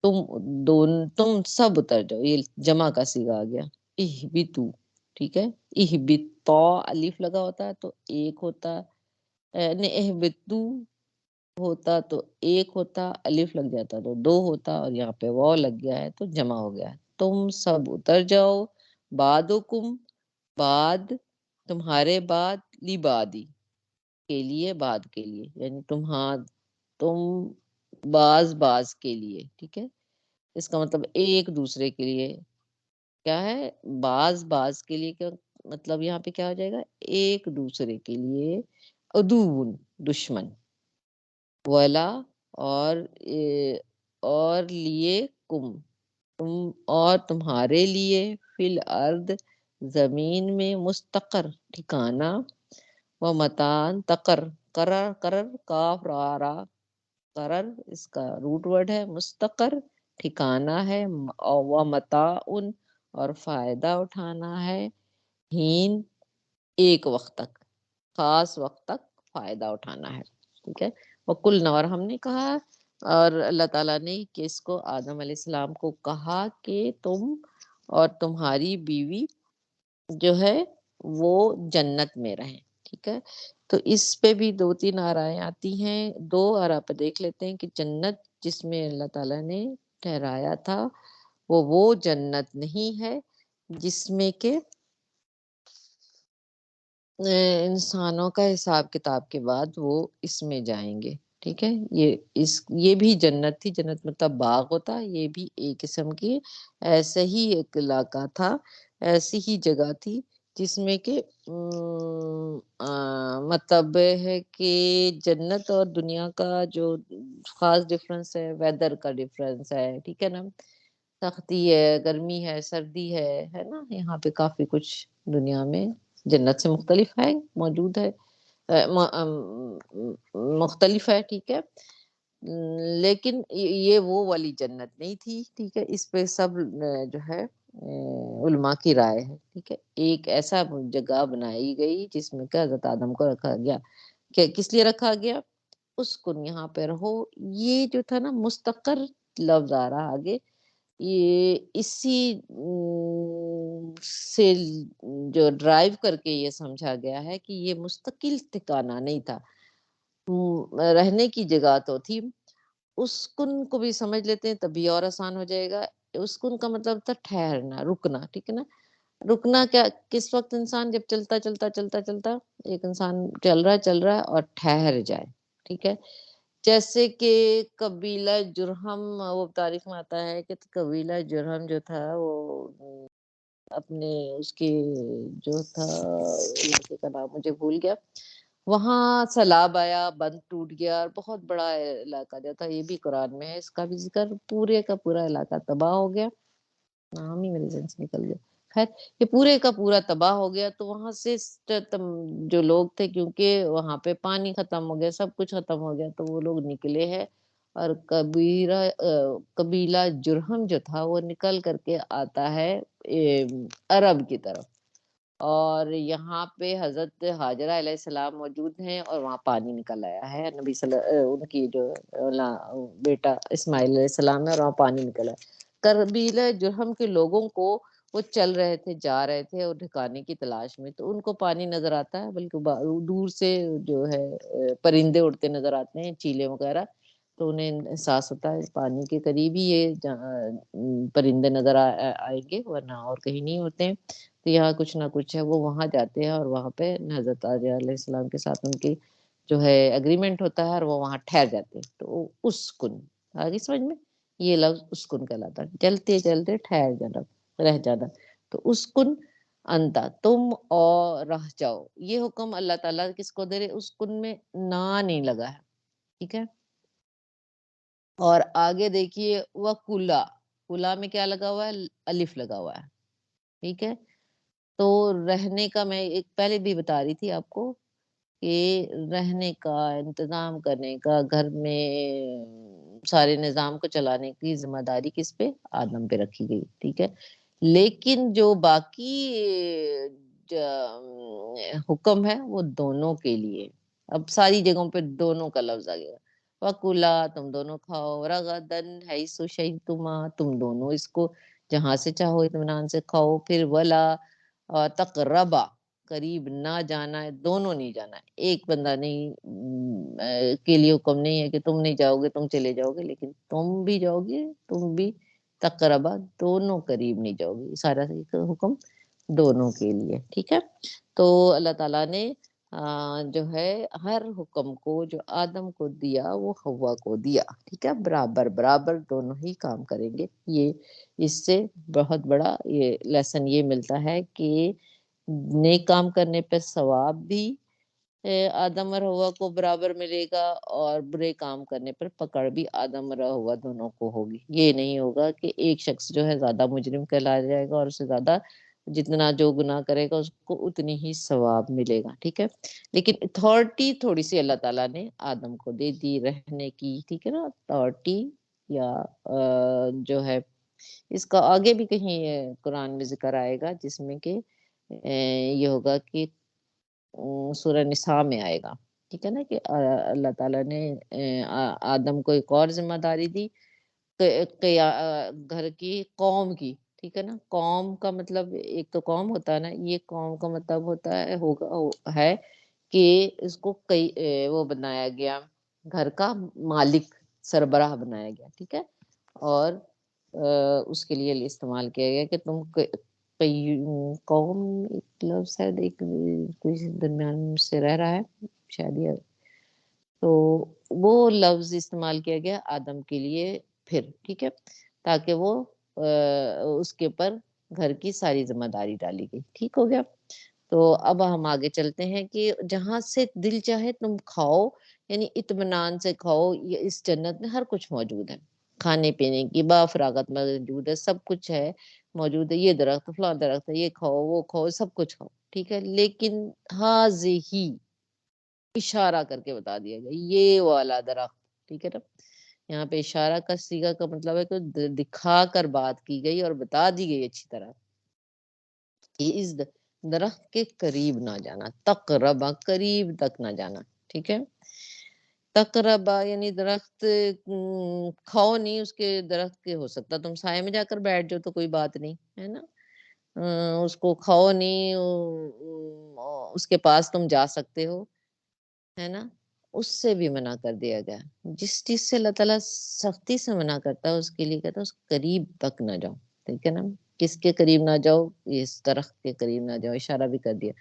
تم سب اتر جاؤ. یہ جمع کا صیغہ آ گیا، اہبتو، ٹھیک ہے. اہبتا الف لگا ہوتا ہے تو ایک ہوتا، اہبتو ہوتا تو ایک ہوتا، الف لگ جاتا تو دو ہوتا، اور یہاں پہ واو لگ گیا ہے تو جمع ہو گیا ہے. تم سب اتر جاؤ، بعدکم بعد تمہارے بعد، لبادی کے لیے، بعد کے لیے، یعنی تم باز کے لیے، ٹھیک ہے. اس کا مطلب ایک دوسرے کے لیے کیا ہے، باز کے لیے کیا مطلب یہاں پہ کیا ہو جائے گا، ایک دوسرے کے لیے، عدوون دشمن، ولا اور لیے، تم اور تمہارے لیے، فی الارض زمین میں، مستقر ٹھکانہ، و متان قرر کاف را قرر اس کا روٹ ورڈ ہے، مستقر ٹھکانہ ہے، و متاعن اور فائدہ اٹھانا ہے، ہین ایک وقت تک، خاص وقت تک فائدہ اٹھانا ہے، ٹھیک ہے. وَقُلْنَا اور ہم نے کہا، اور اللہ تعالیٰ نے کس کو، آدم علیہ السلام کو کہا کہ تم اور تمہاری بیوی جو ہے وہ جنت میں رہیں، ٹھیک ہے. تو اس پہ بھی دو تین آرائیں آتی ہیں. دو آراء پہ دیکھ لیتے ہیں کہ جنت جس میں اللہ تعالیٰ نے ٹھہرایا تھا وہ جنت نہیں ہے جس میں کہ انسانوں کا حساب کتاب کے بعد وہ اس میں جائیں گے، ٹھیک ہے. یہ بھی جنت تھی، جنت مطلب باغ ہوتا، یہ بھی ایک قسم کی ایسے ہی ایک علاقہ تھا، ایسی ہی جگہ تھی جس میں کہ مطلب ہے کہ جنت اور دنیا کا جو خاص ڈفرنس ہے، ویدر کا ڈفرنس ہے، ٹھیک ہے نا، سختی ہے، گرمی ہے، سردی ہے نا. یہاں پہ کافی کچھ دنیا میں جنت سے مختلف ہے، موجود ہے، مختلف ہے، ٹھیک ہے. لیکن یہ وہ والی جنت نہیں تھی، ٹھیک ہے. اس پہ سب جو ہے علماء کی رائے ہے، ٹھیک ہے. ایک ایسا جگہ بنائی گئی جس میں کہ حضرت آدم کو رکھا گیا، کہ کس لیے رکھا گیا، اسکن یہاں پہ رہو. یہ جو تھا نا، مستقر لفظ آ رہا آگے، یہ اسی سے جو ڈرائیو کر کے یہ سمجھا گیا ہے کہ یہ مستقل ٹھکانہ نہیں تھا، رہنے کی جگہ تو تھی. اسکن کو بھی سمجھ لیتے ہیں تب بھی اور آسان ہو جائے گا. اسکن کا مطلب تھا ٹھہرنا، رکنا، ٹھیک ہے نا. رکنا کیا کس وقت انسان جب چلتا چلتا چلتا چلتا ایک انسان چل رہا ہے اور ٹھہر جائے، ٹھیک ہے. جیسے کہ قبیلہ جرہم، وہ تاریخ میں آتا ہے کہ قبیلہ جرہم جو تھا وہ اپنے اس کے جو تھا علاقے کا نام مجھے بھول گیا، وہاں سیلاب آیا، بند ٹوٹ گیا اور بہت بڑا علاقہ جو تھا، یہ بھی قرآن میں ہے، اس کا بھی ذکر، پورے کا پورا علاقہ تباہ ہو گیا، نام ہی میرے ذہن سے نکل گیا. خیر یہ پورے کا پورا تباہ ہو گیا. تو وہاں سے جو لوگ تھے، کیونکہ وہاں پہ پانی ختم ہو گیا، سب کچھ ختم ہو گیا، تو وہ لوگ نکلے ہیں اور قبیلہ جرہم جو تھا وہ نکل کر کے آتا ہے عرب کی طرف، اور یہاں پہ حضرت حاجرہ علیہ السلام موجود ہیں اور وہاں پانی نکل آیا ہے، نبی ان کی جو بیٹا اسماعیل علیہ السلام ہے اور وہاں پانی نکلا. قبیلہ جرہم کے لوگوں کو وہ چل رہے تھے، جا رہے تھے اور ٹھکانے کی تلاش میں، تو ان کو پانی نظر آتا ہے، بلکہ دور سے جو ہے پرندے اڑتے نظر آتے ہیں، چیلے وغیرہ، تو انہیں احساس ہوتا ہے پانی کے قریب ہی یہ پرندے نظر آئیں گے، ورنہ اور کہیں نہیں ہوتے ہیں، تو یہاں کچھ نہ کچھ ہے. وہ وہاں جاتے ہیں اور وہاں پہ حضرت حاجرہ علیہ السلام کے ساتھ ان کی جو ہے اگریمنٹ ہوتا ہے اور وہ وہاں ٹھہر جاتے ہیں. تو اسکن آگے سمجھ میں، یہ لفظ اسکن کہلاتا ہے، چلتے چلتے ٹھہر جانا، رہ جانا. تو اسکن انتا، تم اور رہ جاؤ. یہ حکم اللہ تعالیٰ کس کو دے رہے؟ اسکن میں نا نہیں لگا ہے، ٹھیک ہے. اور آگے دیکھیے وَکُلَا، کلا میں کیا لگا ہوا ہے؟ الف لگا ہوا ہے، ٹھیک ہے. تو رہنے کا میں ایک پہلے بھی بتا رہی تھی آپ کو کہ رہنے کا، انتظام کرنے کا، گھر میں سارے نظام کو چلانے کی ذمہ داری کس پہ؟ آدم پہ رکھی گئی، ٹھیک ہے. لیکن جو باقی حکم ہے وہ دونوں کے لیے. اب ساری جگہوں پہ دونوں کا لفظ آ گیا. وَکُلَا، تم دونوں کھاؤ، رَغَدًا حَیثُ شِئْتُمَا، تم دونوں اس کو جہاں سے چاہو اطمینان سے کھاؤ. پھر وَلَا تَقْرَبَا، قریب نہ جانا ہے، دونوں نہیں جانا ہے. ایک بندہ نہیں کے لیے حکم نہیں ہے کہ تم نہیں جاؤ گے، تم چلے جاؤ گے، لیکن تم بھی جاؤ گے، تم بھی تقربا، دونوں قریب نہیں جاؤ گے. سارا حکم دونوں کے لیے، ٹھیک ہے. تو اللہ تعالیٰ نے جو ہے ہر حکم کو جو آدم کو دیا وہ حوا کو دیا، ٹھیک ہے. برابر برابر دونوں ہی کام کریں گے. یہ اس سے بہت بڑا یہ لیسن یہ ملتا ہے کہ نیک کام کرنے پہ ثواب بھی آدم اور حوا کو برابر ملے گا، اور برے کام کرنے پر پکڑ بھی آدم اور حوا دونوں کو ہوگی. یہ نہیں ہوگا کہ ایک شخص جو ہے زیادہ مجرم کہلایا جائے گا اور اس سے زیادہ جتنا جو گناہ کرے گا اس کو اتنی ہی ثواب ملے گا، ٹھیک ہے. لیکن اتھارٹی تھوڑی سی اللہ تعالیٰ نے آدم کو دے دی رہنے کی، ٹھیک ہے نا. اتھارٹی یا جو ہے اس کا آگے بھی کہیں قرآن میں ذکر آئے گا جس میں کہ یہ ہوگا کہ سورہ نساء میں آئے گا، ٹھیک ہے نا، کہ اللہ تعالیٰ نے آدم کو ایک اور ذمہ داری دی گھر کی، قوم کی، ٹھیک ہے نا. قوم کا مطلب ایک تو قوم ہوتا ہے نا، یہ قوم کا مطلب ہوتا ہے ہے کہ اس کو وہ بنایا گیا، گھر کا مالک، سربراہ بنایا گیا، ٹھیک ہے. اور اس کے لیے استعمال کیا گیا کہ تم قوم، ایک لفظ ہے، ایک کوئی درمیان سے رہ رہا ہے شاید یہ، تو وہ لفظ استعمال کیا گیا آدم کے لیے پھر، ٹھیک ہے، تاکہ وہ اس کے پر گھر کی ساری ذمہ داری ڈالی گئی. ٹھیک ہو گیا. تو اب ہم آگے چلتے ہیں کہ جہاں سے دل چاہے تم کھاؤ، یعنی اطمینان سے کھاؤ. یہ اس جنت میں ہر کچھ موجود ہے، کھانے پینے کی بافراغت موجود ہے، سب کچھ ہے موجود ہے. یہ درخت، فلاں درخت ہے، یہ کھاؤ، وہ کھاؤ، سب کچھ کھاؤ، ٹھیک ہے. لیکن ہی اشارہ کر کے بتا دیا گیا یہ والا درخت، ٹھیک ہے نا. یہاں پہ اشارہ کا صیغہ کا مطلب ہے کہ دکھا کر بات کی گئی اور بتا دی گئی اچھی طرح کہ اس درخت کے قریب نہ جانا. تقربا، قریب تک نہ جانا، ٹھیک ہے. تقربا یعنی درخت کھاؤ نہیں، اس کے درخت کے ہو سکتا تم سائے میں جا کر بیٹھ جاؤ تو کوئی بات نہیں ہے نا. اس کو کھاؤ نہیں، اس کے پاس تم جا سکتے ہو، ہے نا. اس سے بھی منع کر دیا گیا. جس چیز سے اللہ تعالیٰ سختی سے منع کرتا ہے اس کے لیے کہتا ہے اس قریب تک نہ جاؤ. ٹھیک ہے نا. کس کے قریب نہ جاؤ؟ اس درخت کے قریب نہ جاؤ. اشارہ بھی کر دیا.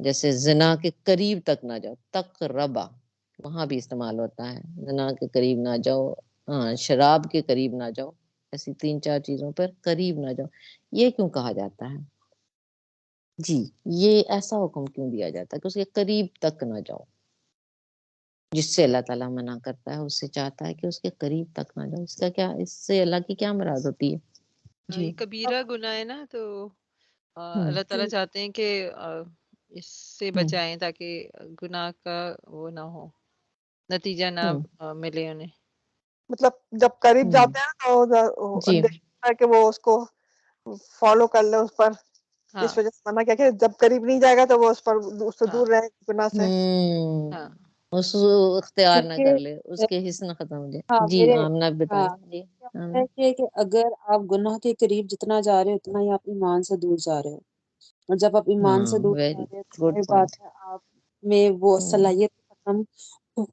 جیسے زنا کے قریب تک نہ جاؤ، تقربا وہاں بھی استعمال ہوتا ہے. زنا کے قریب نہ جاؤ، ہاں شراب کے قریب نہ جاؤ. ایسی 3-4 چیزوں پر قریب نہ جاؤ. یہ کیوں کہا جاتا ہے جی؟ یہ ایسا حکم کیوں دیا جاتا ہے کہ اس کے قریب تک نہ جاؤ؟ جس سے اللہ تعالیٰ منع کرتا ہے اس سے چاہتا ہے کہ اس کے قریب تک نہ جاؤ. اس کا کیا، اس سے اللہ کی کیا مراد ہوتی ہے یہ جی؟ کبیرہ گناہ ہے نا، تو ہوں اللہ تعالیٰ چاہتے ہیں کہ اس سے ہوں بچائیں تاکہ گناہ کا وہ نہ ہو، نتیجہ نہ ہوں ملے انہیں. مطلب جب قریب ہوں جاتے ہیں تو جی دیکھتا ہے کہ وہ اس کو فالو کر لے اس پر، ہاں اس وجہ سے منع کیا کہ جب قریب نہیں جائے گا تو وہ اس پر اس سے ہاں دور رہے گناہ سے. ہوں ہاں اس اختیار نہ کر لے، اس کیونکہ کے حسن ختم ہو جائے. ہاں جی میرے آمنہ بتائیں. ہاں جی کیا ہوتا آمنہ. ہے کہ اگر آپ گناہ کے قریب جتنا جا رہے ہو اتنا ہی آپ ایمان سے دور جا رہے ہو، اور جب آپ ایمان ہاں سے دور جا ویری رہے ہو تو گڈ ظاہر پوائنٹ. بات ہے آپ میں وہ صلاحیت ختم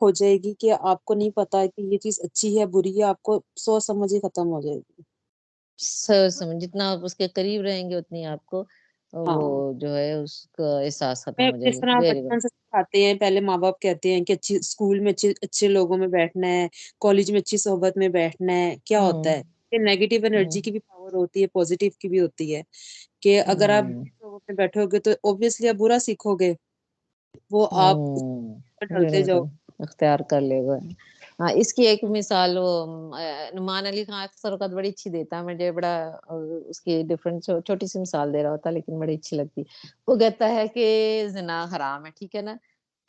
ہو جائے گی کہ آپ کو نہیں پتا ہے کہ یہ چیز اچھی ہے بری ہے، آپ کو سوچ سمجھ ہی ختم ہو جائے گی. سمجھ جتنا آپ اس کے قریب رہیں گے اتنی آپ کو وہ ہاں جو ہے اس کا احساس ختم میں ہو جائے جس گا. طرح ویری گڈ. بچپن سے سکھاتے ہیں، پہلے ماں باپ کہتے ہیں کہ اچھی اسکول میں اچھے لوگوں میں بیٹھنا ہے، کالج میں اچھی صحبت میں بیٹھنا ہے. کیا ہوتا ہے کہ نیگیٹو انرجی کی بھی پاور ہوتی ہے، پازیٹیو کی بھی ہوتی ہے، کہ اگر آپ بری صحبت میں بیٹھو گے تو اوبویسلی آپ برا سیکھو گے، وہ آپ اس پر ڈھلتے جاؤ. اختیار کر لے گا. ہاں اس کی ایک مثال وہ نعمان علی خان اکثر اوقات بڑی اچھی دیتا ہے. مجھے بڑا اس کی ڈفرنٹ چھوٹی سی مثال دے رہا ہوتا لیکن بڑی اچھی لگتی. وہ کہتا ہے کہ زنا حرام ہے، ٹھیک ہے نا.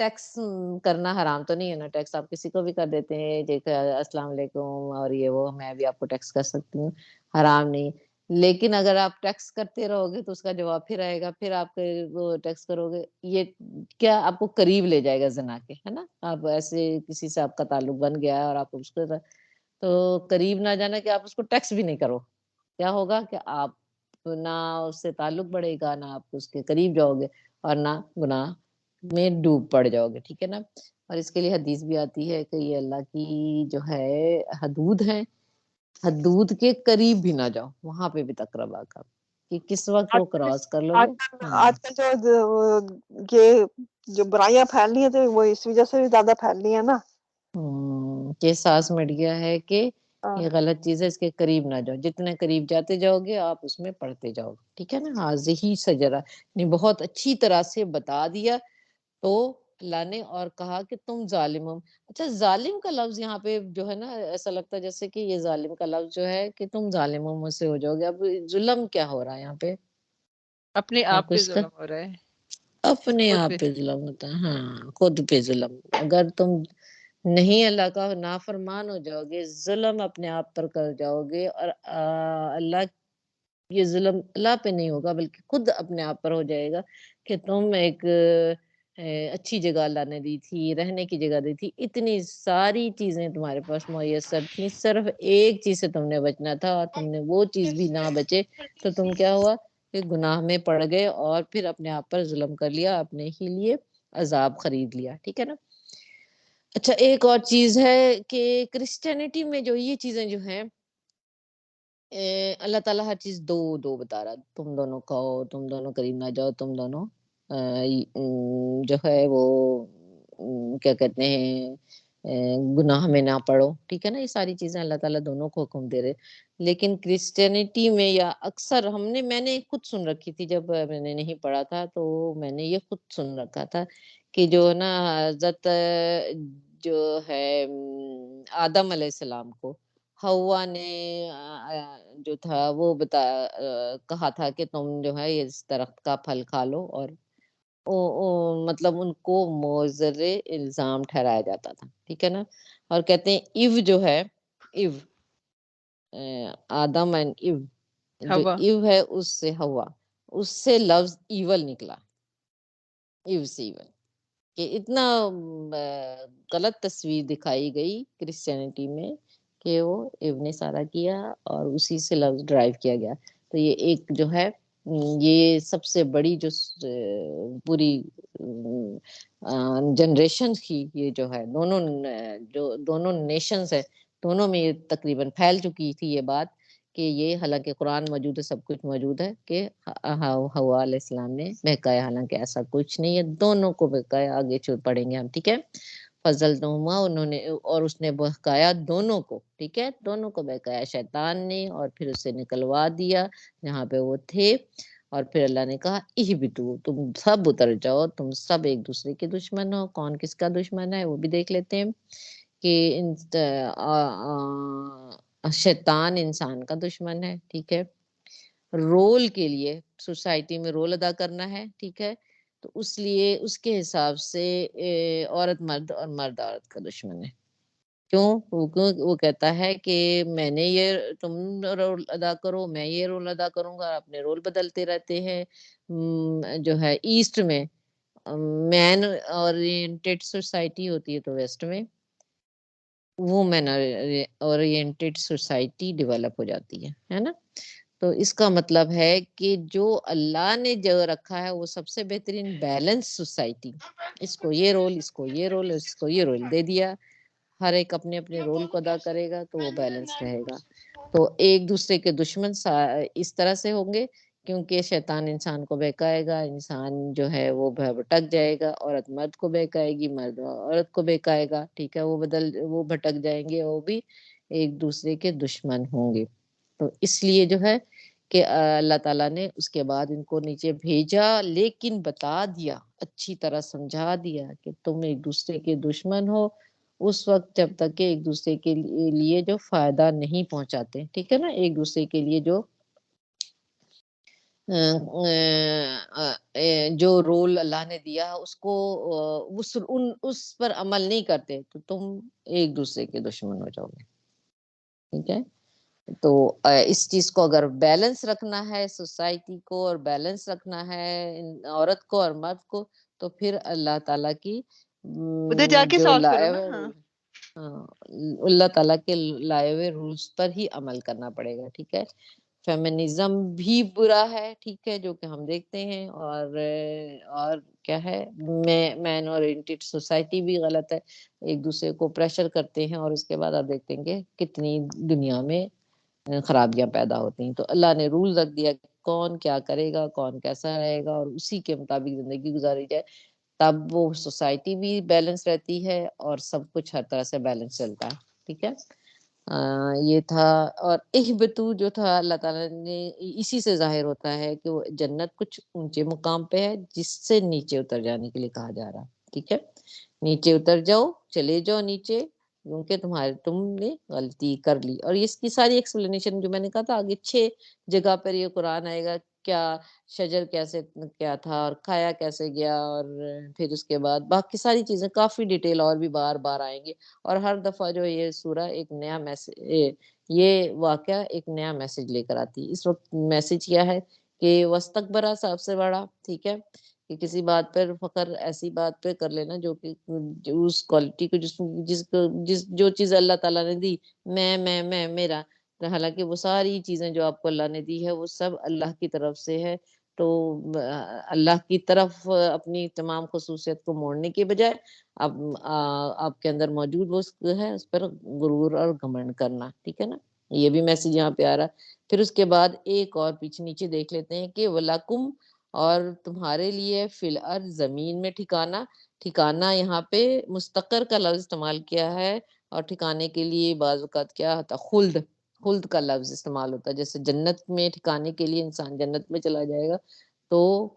ٹیکس کرنا حرام تو نہیں ہے نا، ٹیکس آپ کسی کو بھی کر دیتے ہیں، دیکھا السلام علیکم اور یہ وہ میں بھی آپ کو ٹیکس کر سکتی ہوں، حرام نہیں. لیکن اگر آپ ٹیکس کرتے رہو گے تو اس کا جواب پھر آئے گا، پھر آپ وہ ٹیکس کرو گے. یہ کیا آپ کو قریب لے جائے گا زنا کے، ہے نا. آپ ایسے کسی سے آپ کا تعلق بن گیا ہے اور آپ اس کو تو قریب نہ جانا کہ آپ اس کو ٹیکس بھی نہیں کرو. کیا ہوگا کہ آپ نہ اس سے تعلق بڑھے گا، نہ آپ اس کے قریب جاؤ گے اور نہ گناہ میں ڈوب پڑ جاؤ گے. ٹھیک ہے نا. اور اس کے لیے حدیث بھی آتی ہے کہ یہ اللہ کی جو ہے حدود ہیں، حدود کے قریب بھی نہ جاؤ، وہاں پہ بھی تقربا کا کہ کس وقت وہ کراس کر لو گے. آج کل یہ جو برائیاں پھیل رہی ہیں تو وہ اس وجہ سے بھی زیادہ پھیل رہی ہیں نا، کہ احساس مٹ گیا ہے کہ یہ غلط چیز ہے، اس کے قریب نہ جاؤ. جتنے قریب جاتے جاؤ گے آپ اس میں پڑھتے جاؤ گے. ٹھیک ہے نا. حاضی سجرا نے بہت اچھی طرح سے بتا دیا. تو اللہ نے اور کہا کہ تم ظالم ہو. اچھا ظالم کا لفظ یہاں پہ جو ہے نا ایسا لگتا ہے جیسے کہ یہ ظالم کا لفظ جو ہے کہ تم ظالموں میں سے ہو جاؤ گے. اب ظلم کیا ہو رہا ہے یہاں پہ؟ اپنے آپ آپ کو پہ اس کا ظلم ہو رہا ہے، اپنے خود آپ پہ ظلم ہوتا ہے. ہاں خود پہ ظلم. اگر تم نہیں اللہ کا نافرمان ہو جاؤ گے، ظلم اپنے آپ پر کر جاؤ گے، اور اللہ یہ ظلم اللہ پہ نہیں ہوگا بلکہ خود اپنے آپ پر ہو جائے گا کہ تم ایک اچھی جگہ اللہ نے دی تھی، رہنے کی جگہ دی تھی، اتنی ساری چیزیں تمہارے پاس میسر تھیں، صرف ایک چیز سے تم نے بچنا تھا اور تم نے وہ چیز بھی نہ بچے تو تم کیا ہوا کہ گناہ میں پڑ گئے اور پھر اپنے آپ پر ظلم کر لیا، اپنے ہی لیے عذاب خرید لیا. ٹھیک ہے نا. اچھا ایک اور چیز ہے کہ کرسچینٹی میں جو یہ چیزیں جو ہیں اللہ تعالیٰ ہر چیز دو دو بتا رہا. تم دونوں کھاؤ، تم دونوں قریب نہ جاؤ، تم دونوں جو ہے وہ کیا کہتے ہیں گناہ میں نہ پڑو. ٹھیک ہے نا. یہ ساری چیزیں اللہ تعالیٰ دونوں کو حکم دے رہے. لیکن کرسچینٹی میں یا اکثر میں نے خود سن رکھی تھی جب میں نے نہیں پڑھا تھا تو میں نے یہ خود سن رکھا تھا کہ جو نا حضرت جو ہے آدم علیہ السلام کو حوا نے جو تھا وہ کہا تھا کہ تم جو ہے اس درخت کا پھل کھا لو، اور مطلب ان کو موزر الزام ٹھہرایا جاتا تھا. ٹھیک ہے نا. اور کہتے ہیں ایو جو ہے ایو آدم اینڈ ایو جو ہوا. ایو ہے اس سے ہوا، اس سے لفظ ایول نکلا. ایو سے ایول کہ اتنا غلط تصویر دکھائی گئی کرسچینٹی میں کہ وہ ایو نے سارا کیا اور اسی سے لفظ ڈرائیو کیا گیا. تو یہ ایک جو ہے یہ سب سے بڑی جو پوری جنریشن کی یہ جو ہے دونوں نیشنز ہے، دونوں میں یہ تقریباً پھیل چکی تھی یہ بات کہ یہ حالانکہ قرآن موجود ہے، سب کچھ موجود ہے کہ حوا علیہ السلام نے بہکایا، حالانکہ ایسا کچھ نہیں ہے، دونوں کو بہکایا. آگے پڑھیں گے ہم، ٹھیک ہے. فضل نما انہوں نے، اور اس نے بہکایا دونوں کو، ٹھیک ہے، دونوں کو بہکایا شیطان نے، اور پھر اسے نکلوا دیا جہاں پہ وہ تھے. اور پھر اللہ نے کہا اہبطوا، تم سب اتر جاؤ، تم سب ایک دوسرے کے دشمن ہو. کون کس کا دشمن ہے وہ بھی دیکھ لیتے ہیں کہ شیطان انسان کا دشمن ہے، ٹھیک ہے. رول کے لیے سوسائٹی میں رول ادا کرنا ہے، ٹھیک ہے، تو اس لیے اس کے حساب سے عورت مرد اور مرد عورت کا دشمن ہے. کیوں؟ وہ کہتا ہے کہ میں نے یہ، تم رول ادا کرو، میں یہ رول ادا کروں گا. اپنے رول بدلتے رہتے ہیں. جو ہے ایسٹ میں مین اورینٹیڈ سوسائٹی ہوتی ہے، تو ویسٹ میں وومن اورینٹیڈ سوسائٹی ڈیولپ ہو جاتی ہے نا. تو اس کا مطلب ہے کہ جو اللہ نے جو رکھا ہے وہ سب سے بہترین بیلنس سوسائٹی، اس کو یہ رول، اس کو یہ رول، اس کو یہ رول دے دیا، ہر ایک اپنے اپنے رول کو ادا کرے گا تو وہ بیلنس رہے گا. تو ایک دوسرے کے دشمن اس طرح سے ہوں گے کیونکہ شیطان انسان کو بہکائے گا، انسان جو ہے وہ بھٹک جائے گا، عورت مرد کو بہکائے گی، مرد عورت کو بہکائے گا، ٹھیک ہے، وہ بھٹک جائیں گے، وہ بھی ایک دوسرے کے دشمن ہوں گے. تو اس لیے جو ہے کہ اللہ تعالیٰ نے اس کے بعد ان کو نیچے بھیجا، لیکن بتا دیا، اچھی طرح سمجھا دیا کہ تم ایک دوسرے کے دشمن ہو اس وقت جب تک کہ ایک دوسرے کے لیے جو فائدہ نہیں پہنچاتے، ٹھیک ہے نا. ایک دوسرے کے لیے جو رول اللہ نے دیا اس کو اس پر عمل نہیں کرتے تو تم ایک دوسرے کے دشمن ہو جاؤ گے، ٹھیک ہے. تو اس چیز کو اگر بیلنس رکھنا ہے سوسائٹی کو، اور بیلنس رکھنا ہے عورت کو اور مرد کو، تو پھر اللہ تعالیٰ کی ادھر جا کے جو سالو کرو لائے نا. ہوئے ہاں رول، اللہ تعالیٰ کے لائے ہوئے رولز پر ہی عمل کرنا پڑے گا، ٹھیک ہے. فیمنزم بھی برا ہے، ٹھیک ہے، جو کہ ہم دیکھتے ہیں، اور کیا ہے، مین اورینٹیڈ سوسائٹی بھی غلط ہے. ایک دوسرے کو پریشر کرتے ہیں اور اس کے بعد آپ دیکھتے ہیں کہ کتنی دنیا میں خرابیاں پیدا ہوتی ہیں. تو اللہ نے رول رکھ دیا کہ کون کیا کرے گا، کون کیسا رہے گا، اور اسی کے مطابق زندگی گزاری جائے، تب وہ سوسائٹی بھی بیلنس رہتی ہے اور سب کچھ ہر طرح سے بیلنس چلتا ہے، ٹھیک ہے. یہ تھا. اور اہبطوا جو تھا اللہ تعالیٰ نے، اسی سے ظاہر ہوتا ہے کہ وہ جنت کچھ اونچے مقام پہ ہے جس سے نیچے اتر جانے کے لیے کہا جا رہا، ٹھیک ہے. نیچے اتر جاؤ، چلے جاؤ نیچے، کیونکہ تم نے غلطی کر لی. اور اس کی ساری ایکسپلینیشن جو میں نے کہا تھا آگے 6 جگہ پر یہ قرآن آئے گا، کیا شجر کیسے کیا تھا اور کھایا کیسے گیا، اور پھر اس کے بعد باقی ساری چیزیں کافی ڈیٹیل اور بھی بار بار آئیں گے. اور ہر دفعہ جو یہ سورہ ایک نیا میسج، یہ واقعہ ایک نیا میسج لے کر آتی ہے. اس وقت میسج کیا ہے کہ وستکبرا سب سے بڑا، ٹھیک ہے، کہ کسی بات پر فخر ایسی بات پہ کر لینا جو کہ اس کوالٹی کو جو چیز اللہ تعالیٰ نے دی، میں میرا، حالانکہ وہ ساری چیزیں جو آپ کو اللہ نے دی ہے وہ سب اللہ کی طرف سے ہے. تو اللہ کی طرف اپنی تمام خصوصیت کو موڑنے کے بجائے اب آپ کے اندر موجود وہ ہے اس پر غرور اور گھمنڈ کرنا، ٹھیک ہے نا. یہ بھی میسج یہاں پہ آ رہا ہے. پھر اس کے بعد ایک اور پیچھے نیچے دیکھ لیتے ہیں کہ وَلَکُمْ، اور تمہارے لیے فی الارض، زمین میں ٹھکانہ. ٹھکانہ یہاں پہ مستقر کا لفظ استعمال کیا ہے، اور ٹھکانے کے لیے بعض اوقات کیا ہوتا، خلد کا لفظ استعمال ہوتا ہے. جیسے جنت میں ٹھکانے کے لیے انسان جنت میں چلا جائے گا تو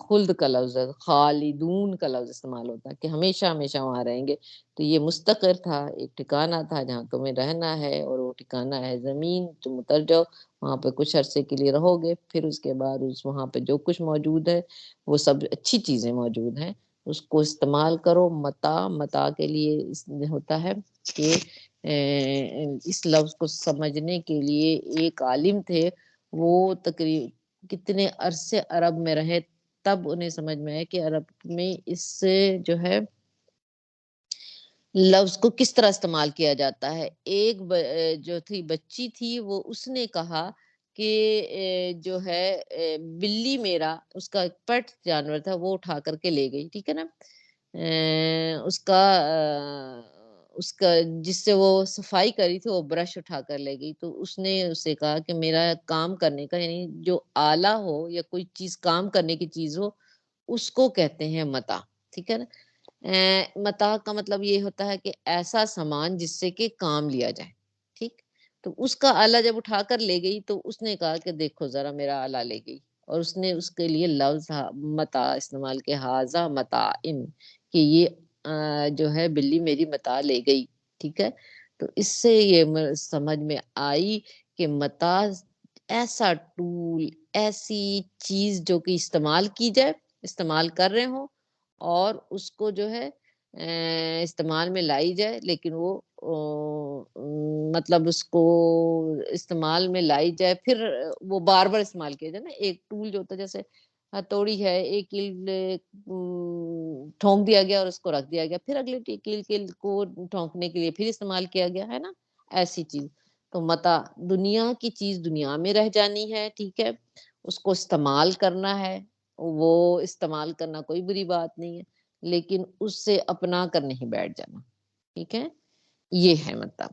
خلد کا لفظ، خالدون کا لفظ استعمال ہوتا ہے کہ ہمیشہ ہمیشہ وہاں رہیں گے. تو یہ مستقر تھا، ایک ٹھکانہ تھا جہاں تمہیں رہنا ہے، اور وہ ٹھکانہ ہے زمین. تم اتر جاؤ وہاں پہ کچھ عرصے کے لیے رہو گے، پھر اس کے بعد وہاں پہ جو کچھ موجود ہے وہ سب اچھی چیزیں موجود ہیں، اس کو استعمال کرو. متا کے لیے ہوتا ہے کہ اس لفظ کو سمجھنے کے لیے ایک عالم تھے، وہ تقریباً کتنے عرصے عرب میں رہے، تب انہیں سمجھ میں آیا کہ عرب میں اس سے جو ہے لفظ کو کس طرح استعمال کیا جاتا ہے. ایک جو تھی بچی تھی، وہ اس نے کہا کہ جو ہے بلی میرا، اس کا پیٹ جانور تھا، وہ اٹھا کر کے لے گئی، ٹھیک ہے نا. اس کا جس سے وہ صفائی کری تھی وہ برش اٹھا کر لے گئی، تو اس نے اسے کہا کہ میرا کام کرنے کا یعنی جو آلہ ہو یا کوئی چیز کام کرنے کی چیز ہو اس کو کہتے ہیں متاع، ٹھیک ہے نا۔ متاع کا مطلب یہ ہوتا ہے کہ ایسا سامان جس سے کہ کام لیا جائے، ٹھیک۔ تو اس کا آلہ جب اٹھا کر لے گئی تو اس نے کہا کہ دیکھو ذرا میرا آلہ لے گئی، اور اس نے اس کے لیے لفظ متاع استعمال کیا، ھذا متاع، کہ یہ جو ہے بلی میری متاع لے گئی، ٹھیک ہے۔ تو اس سے یہ سمجھ میں آئی کہ متاع ایسا ٹول، ایسی چیز جو کہ استعمال کی جائے، استعمال کر رہے ہوں اور اس کو جو ہے استعمال میں لائی جائے، لیکن وہ مطلب اس کو استعمال میں لائی جائے، پھر وہ بار بار استعمال کیا جائے نا۔ ایک ٹول جو ہوتا ہے جیسے ہتھوڑی ہے، ایک کیل ٹھونک دیا گیا اور اس کو رکھ دیا گیا، پھر اگلے کیل کو ٹھونکنے کے لیے پھر استعمال کیا گیا ہے نا، ایسی چیز۔ تو متاع دنیا کی چیز دنیا میں رہ جانی ہے، ٹھیک ہے، اس کو استعمال کرنا ہے، وہ استعمال کرنا کوئی بری بات نہیں ہے، لیکن اس سے اپنا کر نہیں بیٹھ جانا، ٹھیک ہے۔ یہ ہے مطلب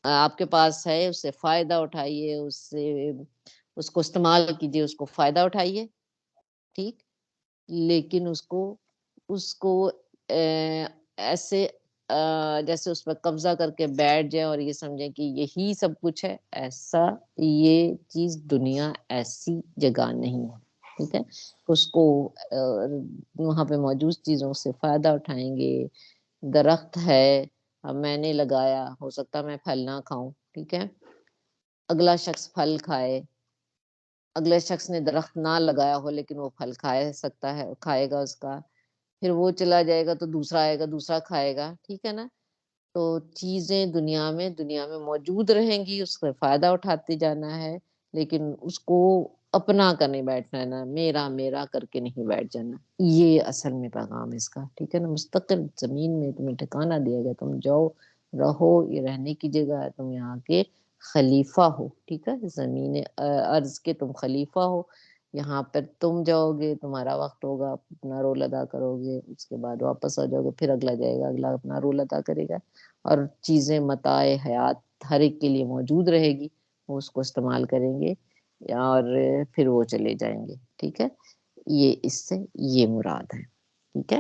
آپ کے پاس ہے، اس سے فائدہ اٹھائیے، اس کو استعمال کیجیے، اس کو فائدہ اٹھائیے، ٹھیک، لیکن اس کو ایسے جیسے اس پر قبضہ کر کے بیٹھ جائے اور یہ سمجھیں کہ یہی سب کچھ ہے، ایسا یہ چیز دنیا ایسی جگہ نہیں ہے، ٹھیک ہے۔ اس کو وہاں پہ موجود چیزوں سے فائدہ اٹھائیں گے۔ درخت ہے، اب میں نے لگایا، ہو سکتا میں پھل نہ کھاؤں، ٹھیک ہے، اگلا شخص پھل کھائے، اگلے شخص نے درخت نہ لگایا ہو لیکن وہ پھل کھائے سکتا ہے، کھائے گا اس کا، پھر وہ چلا جائے گا تو دوسرا آئے گا، دوسرا کھائے گا، ٹھیک ہے نا۔ تو چیزیں دنیا میں موجود رہیں گی، اس سے فائدہ اٹھاتے جانا ہے، لیکن اس کو اپنا کر نہیں بیٹھنا ہے، نا میرا میرا کر کے نہیں بیٹھ جانا۔ یہ اصل میں پیغام اس کا، ٹھیک ہے نا۔ مستقل زمین میں تمہیں ٹھکانہ دیا گیا، تم جاؤ رہو، یہ رہنے کی جگہ ہے، تم یہاں کے خلیفہ ہو، ٹھیک ہے، زمین ارض کے تم خلیفہ ہو، یہاں پر تم جاؤ گے، تمہارا وقت ہوگا، اپنا رول ادا کرو گے، اس کے بعد واپس آ جاؤ گے، پھر اگلا جائے گا، اگلا اپنا رول ادا کرے گا، اور چیزیں متاع حیات ہر ایک کے لیے موجود رہے گی، وہ اس کو استعمال کریں گے اور پھر وہ چلے جائیں گے، ٹھیک ہے۔ یہ اس سے یہ مراد ہے، ٹھیک ہے۔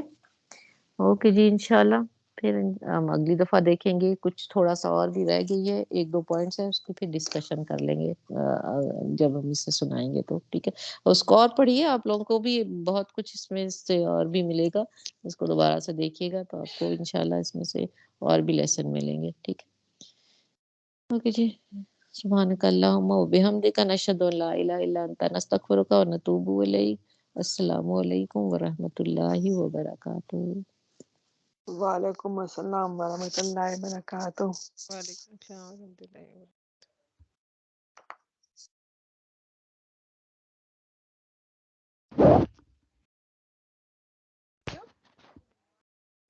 اوکے جی، انشاءاللہ پھر ہم اگلی دفعہ دیکھیں گے، کچھ تھوڑا سا اور بھی رہ گئی ہے، ایک دو پوائنٹس ہیں، اس کو پھر ڈسکشن کر لیں گے جب ہم اسے سنائیں گے تو، ٹھیک ہے۔ اس کو اور پڑھیے، آپ لوگوں کو بھی بہت کچھ اس میں سے اور بھی ملے گا، اس کو دوبارہ سے دیکھیے گا تو آپ کو انشاءاللہ اس میں سے اور بھی لیسن ملیں گے، ٹھیک ہے۔ اوکے جی، سبحانک اللہم و بحمدک، نشہد ان لا الہ الا انت، نستغفرک و نتوب الیک۔ السلام علیکم ورحمۃ اللہ وبرکاتہ۔ وعلیکم السلام ورحمۃ اللہ وبرکاتہ۔ وعلیکم السلام ورحمۃ اللہ وبرکاتہ۔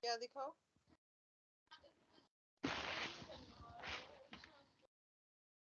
کیا دکھاؤ؟